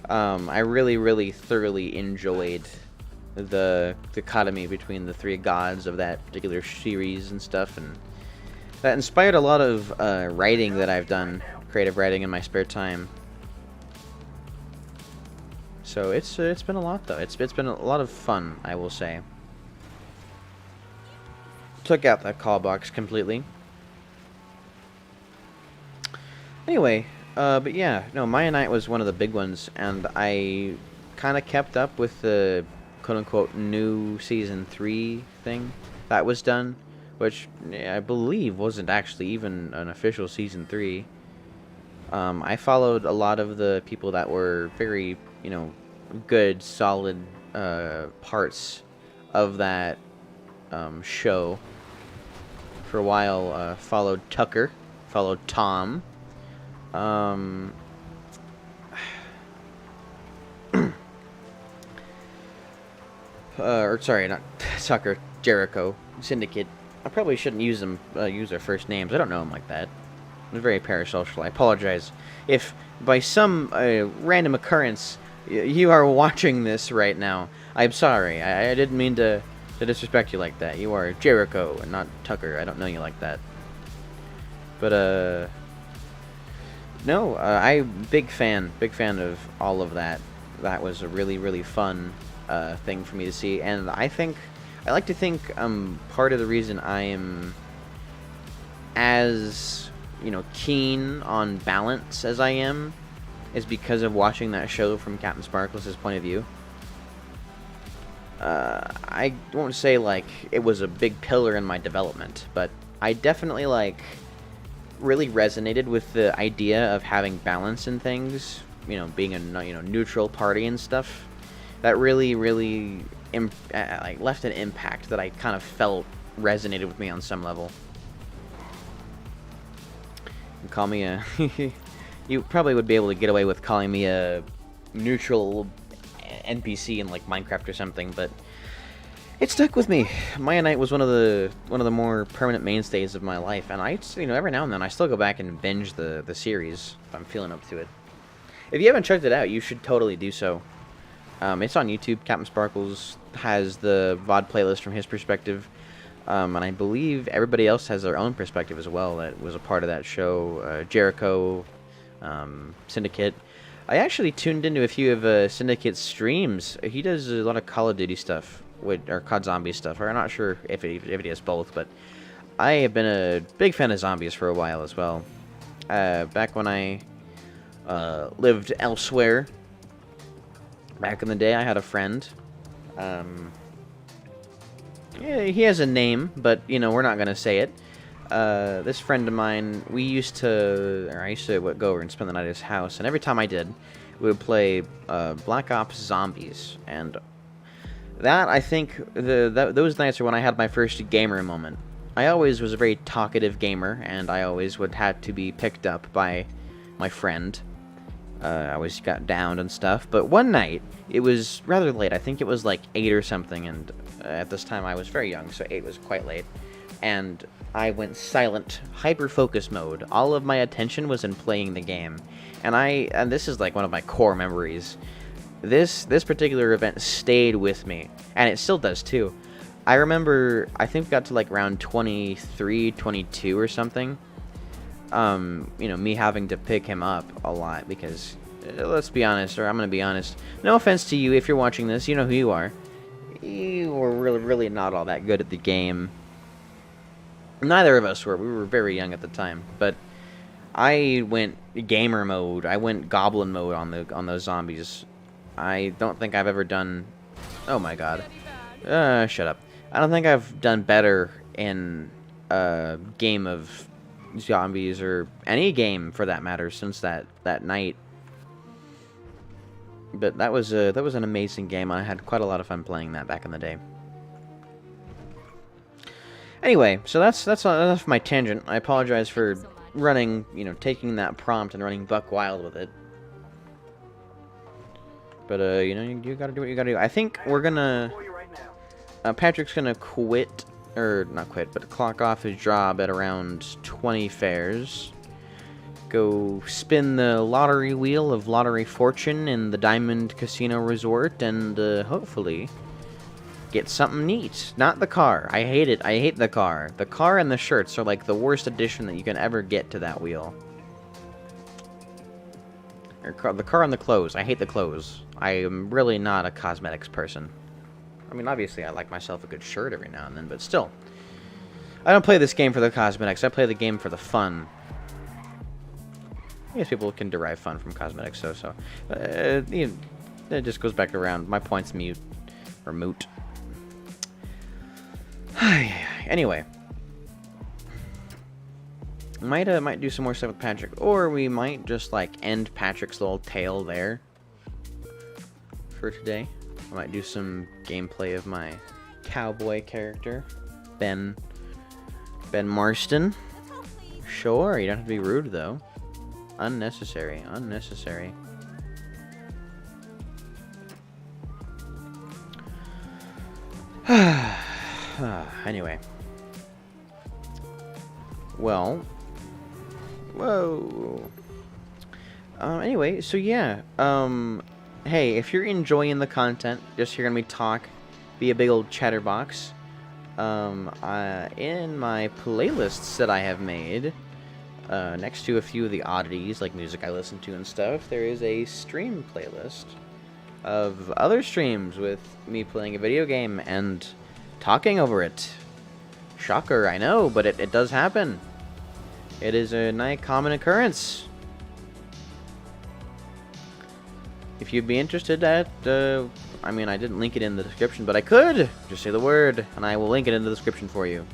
I really, really thoroughly enjoyed the dichotomy between the three gods of that particular series and stuff, and that inspired a lot of writing that I've done, creative writing in my spare time. So it's been a lot though. It's been a lot of fun, I will say. Took out that call box completely. Anyway, but yeah, no, Mayanite was one of the big ones, and I kind of kept up with the quote-unquote new Season 3 thing that was done, which I believe wasn't actually even an official Season 3. I followed a lot of the people that were very, good, solid parts of that show. For a while, followed Tucker, followed Tom. Um, or sorry, not Tucker, Jericho, Syndicate. I probably shouldn't use them, use their first names. I don't know them like that. I'm very parasocial. I apologize if by some random occurrence you are watching this right now. I'm sorry. I didn't mean to disrespect you like that. You are Jericho and not Tucker. I don't know you like that. But no, I big fan of all of that. That was a really fun thing for me to see, and I like to think part of the reason I am as keen on balance as I am is because of watching that show from Captain Sparkless' point of view. I won't say like it was a big pillar in my development, but I definitely really resonated with the idea of having balance in things, being a neutral party and stuff. That really left an impact that I kind of felt resonated with me on some level. You call me a you probably would be able to get away with calling me a neutral NPC in like Minecraft or something, but it stuck with me. Maya Knight was one of the more permanent mainstays of my life, and I every now and then I still go back and binge the series if I'm feeling up to it. If you haven't checked it out, you should totally do so. It's on YouTube. Captain Sparkles has the VOD playlist from his perspective, and I believe everybody else has their own perspective as well that was a part of that show. Jericho, Syndicate. I actually tuned into a few of Syndicate's streams. He does a lot of Call of Duty stuff, or COD Zombie stuff, or I'm not sure if he does both, but I have been a big fan of zombies for a while as well. Back when I lived elsewhere, back in the day, I had a friend. Yeah, he has a name, but we're not gonna say it. This friend of mine, I used to go over and spend the night at his house, and every time I did, we would play Black Ops Zombies, and that, I think, those nights are when I had my first gamer moment. I always was a very talkative gamer, and I always would have to be picked up by my friend. I always got downed and stuff, but one night, it was rather late. I think it was like 8 or something, and at this time I was very young, so 8 was quite late. And I went silent, hyper-focus mode. All of my attention was in playing the game. And this is like one of my core memories. This particular event stayed with me, and it still does too. I remember, I think we got to like round 23, 22 or something. Me having to pick him up a lot because, let's be honest, or I'm gonna be honest, no offense to you if you're watching this, you know who you are. You were really not all that good at the game. Neither of us were. We were very young at the time, but I went gamer mode. I went goblin mode on those zombies. I don't think I've ever done. Oh my god. Shut up. I don't think I've done better in a game of zombies or any game for that matter since that night. But that was an amazing game. I had quite a lot of fun playing that back in the day. Anyway, so that's enough of my tangent. I apologize for running, taking that prompt and running buck wild with it. But you gotta do what you gotta do. I think we're gonna. Patrick's gonna quit, or not quit, but clock off his job at around 20 fares. Go spin the lottery wheel of lottery fortune in the Diamond Casino Resort, and hopefully get something neat. Not the car. I hate it. I hate the car. The car and the shirts are like the worst addition that you can ever get to that wheel. The car and the clothes. I hate the clothes. I am really not a cosmetics person. I mean, obviously, I like myself a good shirt every now and then, but still. I don't play this game for the cosmetics. I play the game for the fun. I guess people can derive fun from cosmetics, so. It just goes back around. My point's mute. Or moot. Anyway. Might do some more stuff with Patrick, or we might just like end Patrick's little tale there for today. I might do some gameplay of my cowboy character, Ben Marston. Sure, you don't have to be rude though. Unnecessary. Anyway. Well. Whoa. Anyway, so yeah. Hey, if you're enjoying the content, just hearing me talk, be a big old chatterbox. In my playlists that I have made, next to a few of the oddities, like music I listen to and stuff, there is a stream playlist of other streams with me playing a video game and talking over it. Shocker, I know, but it does happen. It is a nice common occurrence. If you'd be interested at, I mean, I didn't link it in the description, but I could! Just say the word, and I will link it in the description for you.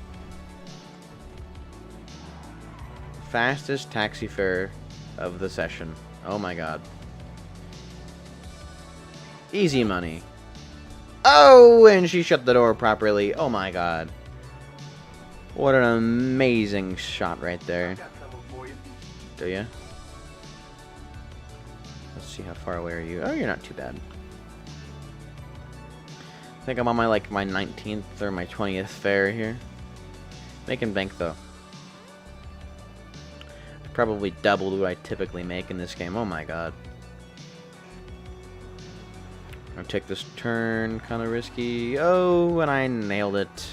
Fastest taxi fare of the session. Oh my god. Easy money. Oh, and she shut the door properly. Oh my god. What an amazing shot right there. Got something for you. Do ya? Let's see, how far away are you? Oh, you're not too bad. I think I'm on my 19th or my 20th fare here. Making bank though. Probably doubled what I typically make in this game. Oh my god. I'll take this turn, kind of risky. Oh, and I nailed it.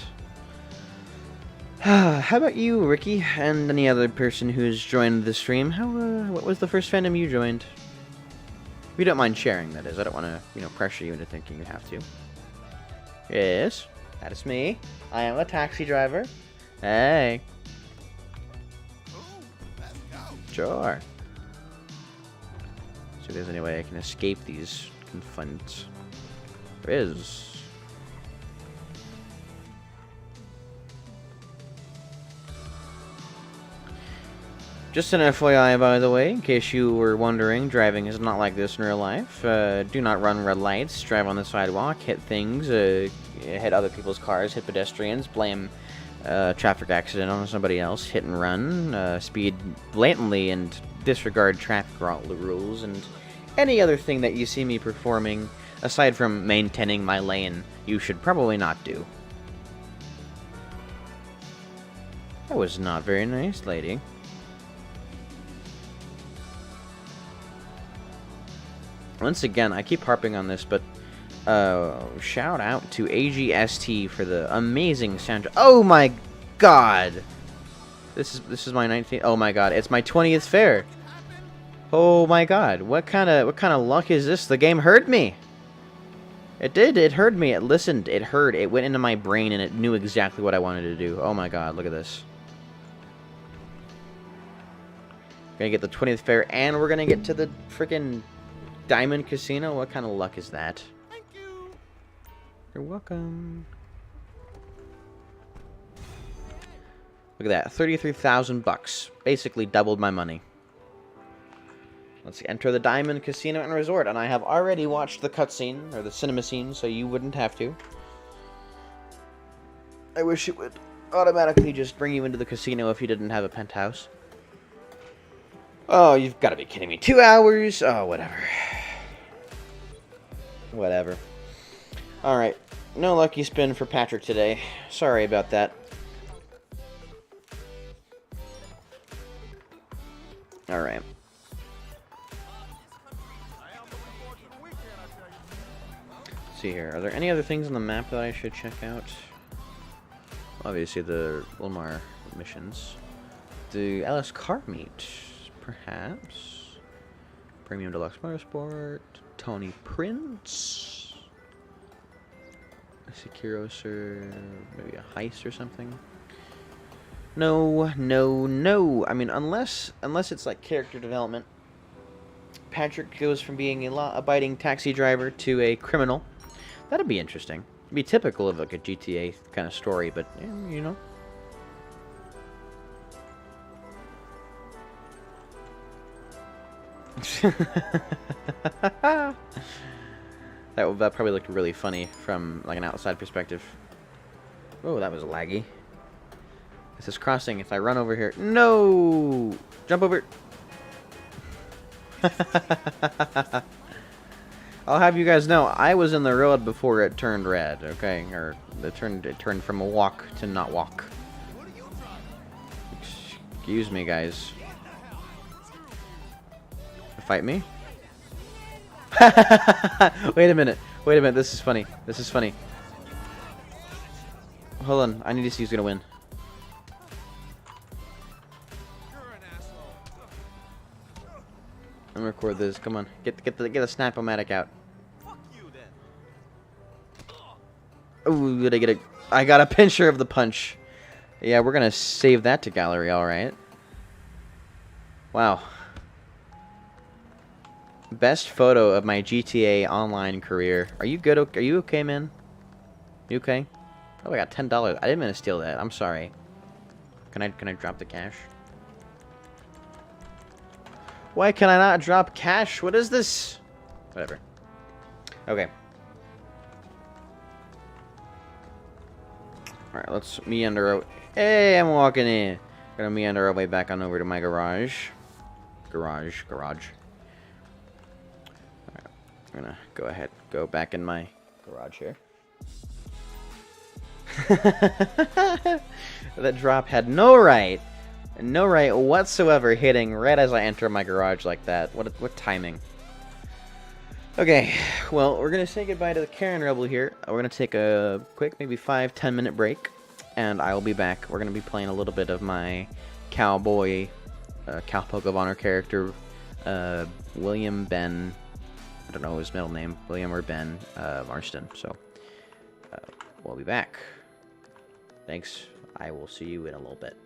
How about you, Ricky, and any other person who's joined the stream? What was the first fandom you joined? If you don't mind sharing, that is. I don't want to, pressure you into thinking you have to. Yes, that is me. I am a taxi driver. Hey. Ooh, let's go. Sure. See if there's any way I can escape these confinements. There is. Just an FYI, by the way, in case you were wondering, driving is not like this in real life. Do not run red lights, drive on the sidewalk, hit things, hit other people's cars, hit pedestrians, blame traffic accident on somebody else, hit and run, speed blatantly and disregard traffic rules, and any other thing that you see me performing, aside from maintaining my lane, you should probably not do. That was not very nice, lady. Once again, I keep harping on this, but shout out to AGST for the amazing soundtrack. Oh my god! This is my 19th. Oh my god, it's my 20th fare. Oh my god, what kind of luck is this? The game heard me. It did. It heard me. It listened. It heard. It went into my brain and it knew exactly what I wanted to do. Oh my god, look at this. Gonna get the 20th fare, and we're gonna get to the freaking Diamond Casino? What kind of luck is that? Thank you. You're welcome. Look at that, 33,000 bucks. Basically doubled my money. Let's enter the Diamond Casino and Resort, and I have already watched the cutscene, or the cinema scene, so you wouldn't have to. I wish it would automatically just bring you into the casino if you didn't have a penthouse. Oh, you've got to be kidding me. 2 hours? Oh, whatever. Whatever. Alright. No lucky spin for Patrick today. Sorry about that. Alright. Let's see here. Are there any other things on the map that I should check out? Obviously the Wilmar missions. The LS car meet, perhaps. Premium Deluxe Motorsport. Tony Prince. A Sekiros or maybe a heist or something. No. I mean, unless it's like character development. Patrick goes from being a law-abiding taxi driver to a criminal. That'd be interesting. It'd be typical of like a GTA kind of story, but you know. That probably looked really funny from like an outside perspective. Oh, that was laggy. This is crossing. If I run over here, no, jump over. I'll have you guys know I was in the road before it turned red. Okay, or it turned from a walk to not walk. Excuse me, guys. Fight me? Wait a minute. Wait a minute. This is funny. This is funny. Hold on. I need to see who's gonna win. You're an asshole. I'm gonna record this. Come on. Get the snap-o-matic out. Fuck you then. Ooh, did I get a... I got a pincher of the punch. Yeah, we're gonna save that to gallery, alright. Wow. Best photo of my GTA Online career. Are you good? Are you okay, man? You okay? Oh, I got $10. I didn't mean to steal that. I'm sorry. Can I drop the cash? Why can I not drop cash? What is this? Whatever. Okay. Alright, let's meander. Hey, I'm walking in. Gonna meander our way back on over to my garage. Garage. Alright, I'm gonna go ahead, go back in my garage here. That drop had no right whatsoever hitting right as I enter my garage like that. What timing? Okay, well, we're gonna say goodbye to the Karen Rebel here. We're gonna take a quick, maybe 5-10 minute break, and I will be back. We're gonna be playing a little bit of my cowboy, Cowpoke of Honor character, William Ben. I don't know his middle name, William or Ben Marston. So we'll be back. Thanks. I will see you in a little bit.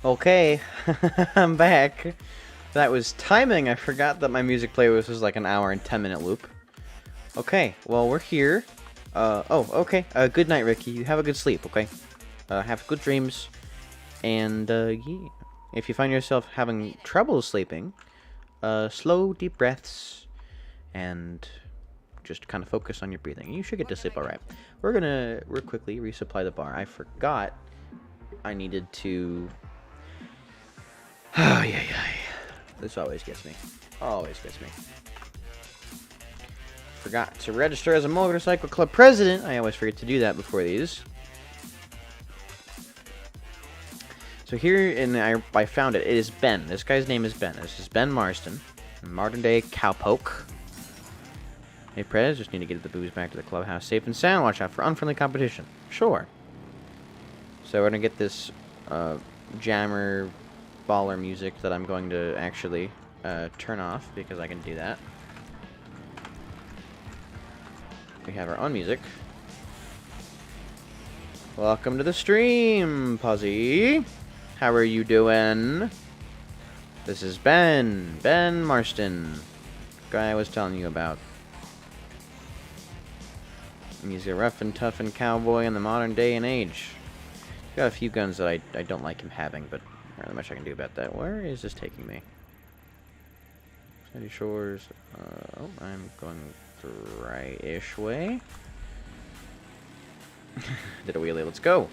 Okay, I'm back. That was timing. I forgot that my music playlist was like an hour and 10-minute loop. Okay, well, we're here. Oh, okay. Good night, Ricky. You have a good sleep, okay? Have good dreams. And, yeah. If you find yourself having trouble sleeping, slow, deep breaths, and just kind of focus on your breathing. You should get to sleep alright. We're quickly resupply the bar. I forgot I needed to... Oh, yeah. This always gets me. Always gets me. Forgot to register as a motorcycle club president. I always forget to do that before these. So here, I found it. It is Ben. This guy's name is Ben. This is Ben Marston, modern day cowpoke. Hey, Prez, just need to get the booze back to the clubhouse safe and sound. Watch out for unfriendly competition. Sure. So we're gonna get this jammer baller music that I'm going to actually turn off because I can do that. We have our own music. Welcome to the stream, Puzzy. How are you doing? This is Ben Marston, guy I was telling you about. He's a rough and tough and cowboy in the modern day and age. Got a few guns that I don't like him having, but not really much I can do about that. Where is this taking me? Sandy Shores. Oh, I'm going the right-ish way. Did a wheelie. Let's go.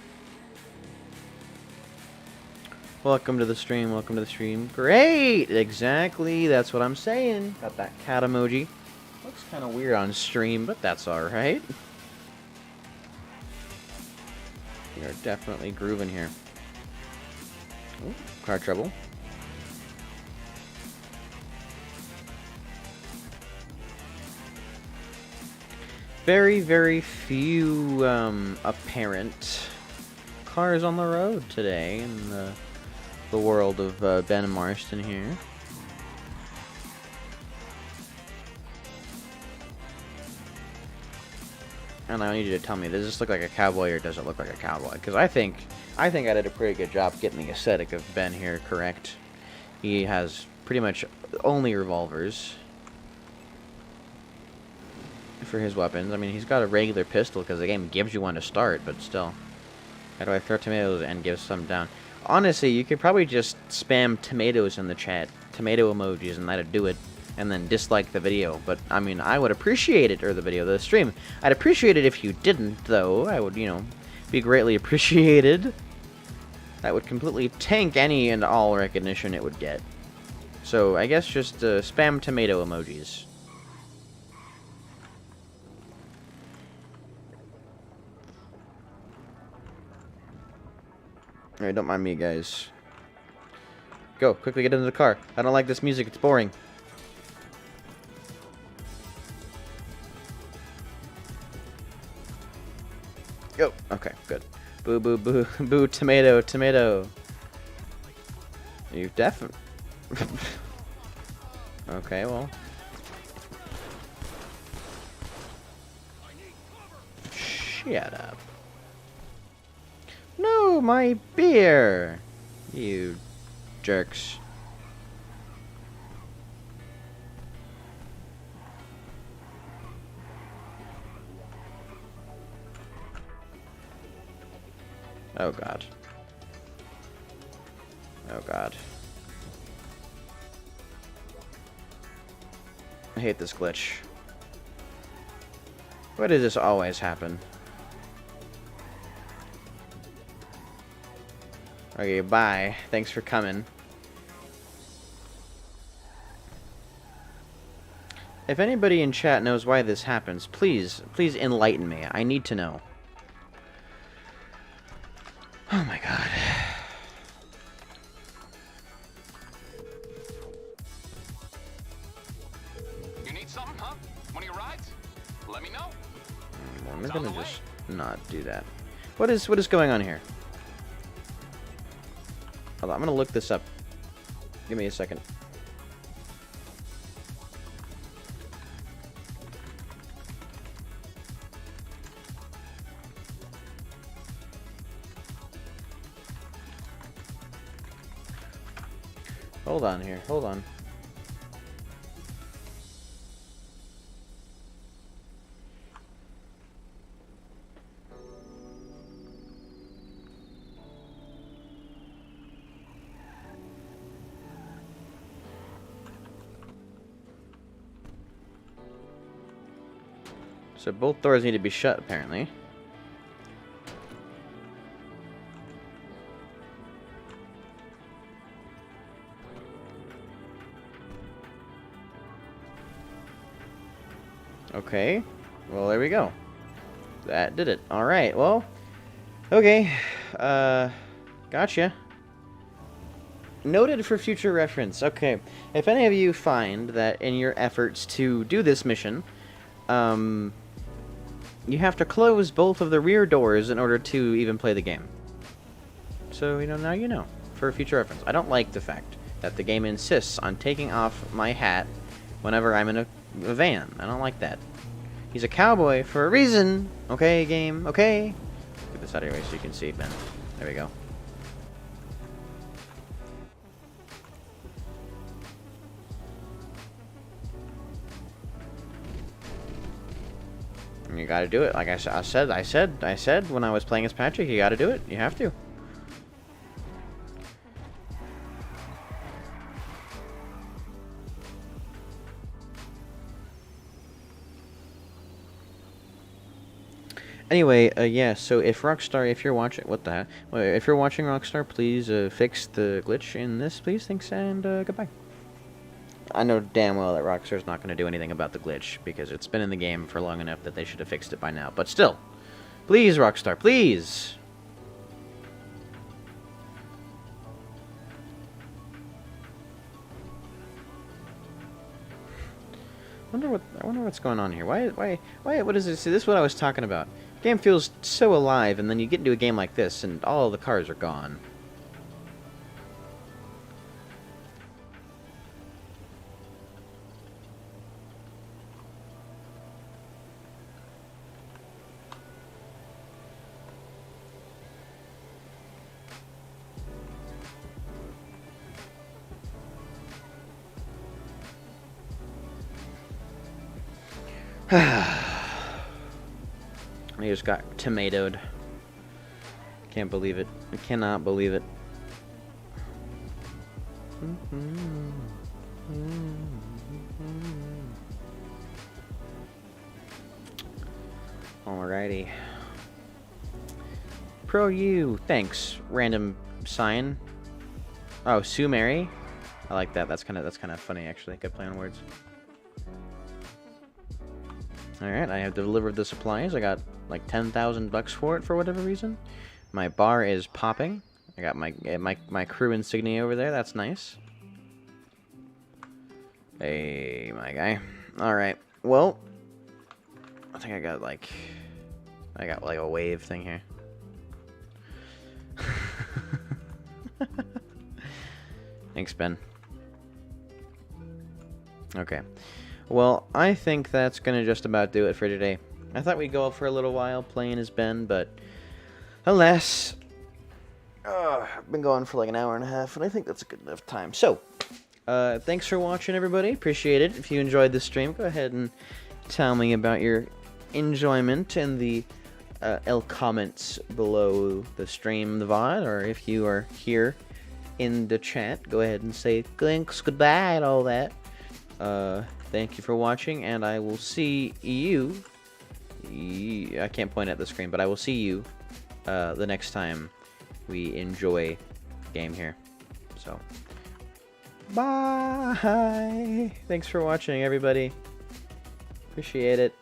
Welcome to the stream. Welcome to the stream. Great! Exactly. That's what I'm saying. Got that cat emoji. Looks kind of weird on stream, but that's alright. We are definitely grooving here. Ooh, car trouble. Very few apparent cars on the road today in the world of Ben Marston here. And I need you to tell me, does this look like a cowboy or does it look like a cowboy? Because I think I did a pretty good job getting the aesthetic of Ben here correct. He has pretty much only revolvers for his weapons. I mean, he's got a regular pistol because the game gives you one to start, but still. How do I throw tomatoes and give some down? Honestly, you could probably just spam tomatoes in the chat, tomato emojis, and that'd do it. And then dislike the video. But, I mean, I would appreciate it, or the stream. I'd appreciate it if you didn't, though. I would, be greatly appreciated. That would completely tank any and all recognition it would get. So, I guess just spam tomato emojis. Alright, don't mind me, guys. Go, quickly get into the car. I don't like this music, it's boring. Go. Okay, good. Boo, boo, boo, boo, tomato, tomato. You definitely... Okay, well. Shut up. No, my beer! You jerks. Oh god. Oh god. I hate this glitch. Why does this always happen? Okay, bye. Thanks for coming. If anybody in chat knows why this happens, please enlighten me. I need to know. Oh my god. You need something, huh? One of your rides? Let me know. I'm gonna just not do that. What is going on here? Hold on, I'm gonna look this up. Give me a second. Hold on here. Hold on. So both doors need to be shut, apparently. Okay. Well, there we go. That did it. Alright, well. Okay. Gotcha. Noted for future reference. Okay. If any of you find that in your efforts to do this mission, you have to close both of the rear doors in order to even play the game. So, now you know. For future reference. I don't like the fact that the game insists on taking off my hat whenever I'm in a van. I don't like that. He's a cowboy for a reason. Okay, game. Okay. Get this out of your way so you can see, Ben. There we go. You gotta do it. Like I said when I was playing as Patrick, you gotta do it. You have to. Anyway, yeah, so if Rockstar, if you're watching, what the heck? Well, if you're watching Rockstar, please fix the glitch in this, please. Thanks, and goodbye. I know damn well that Rockstar's not going to do anything about the glitch, because it's been in the game for long enough that they should have fixed it by now. But still, please, Rockstar, please! I wonder what's going on here. Why, what is this? See, this is what I was talking about. Game feels so alive, and then you get into a game like this, and all the cars are gone. I just got tomatoed. Can't believe it. I cannot believe it. Alrighty. Pro you. Thanks. Random sign. Oh, Sue Mary. I like that. That's kind of funny actually. Good play on words. Alright, I have delivered the supplies. I got like 10,000 bucks for it for whatever reason. My bar is popping. I got my crew insignia over there. That's nice. Hey, my guy. Alright, well, I think I got like a wave thing here. Thanks, Ben. Okay. Well, I think that's going to just about do it for today. I thought we'd go for a little while playing as Ben, but alas, I've been going for like an hour and a half, and I think that's a good enough time. So, thanks for watching, everybody. Appreciate it. If you enjoyed the stream, go ahead and tell me about your enjoyment in the comments below the stream, the VOD, or if you are here in the chat, go ahead and say thanks, goodbye, and all that. Thank you for watching, and I will see you. I can't point at the screen, but I will see you the next time we enjoy game here. So, bye. Thanks for watching, everybody. Appreciate it.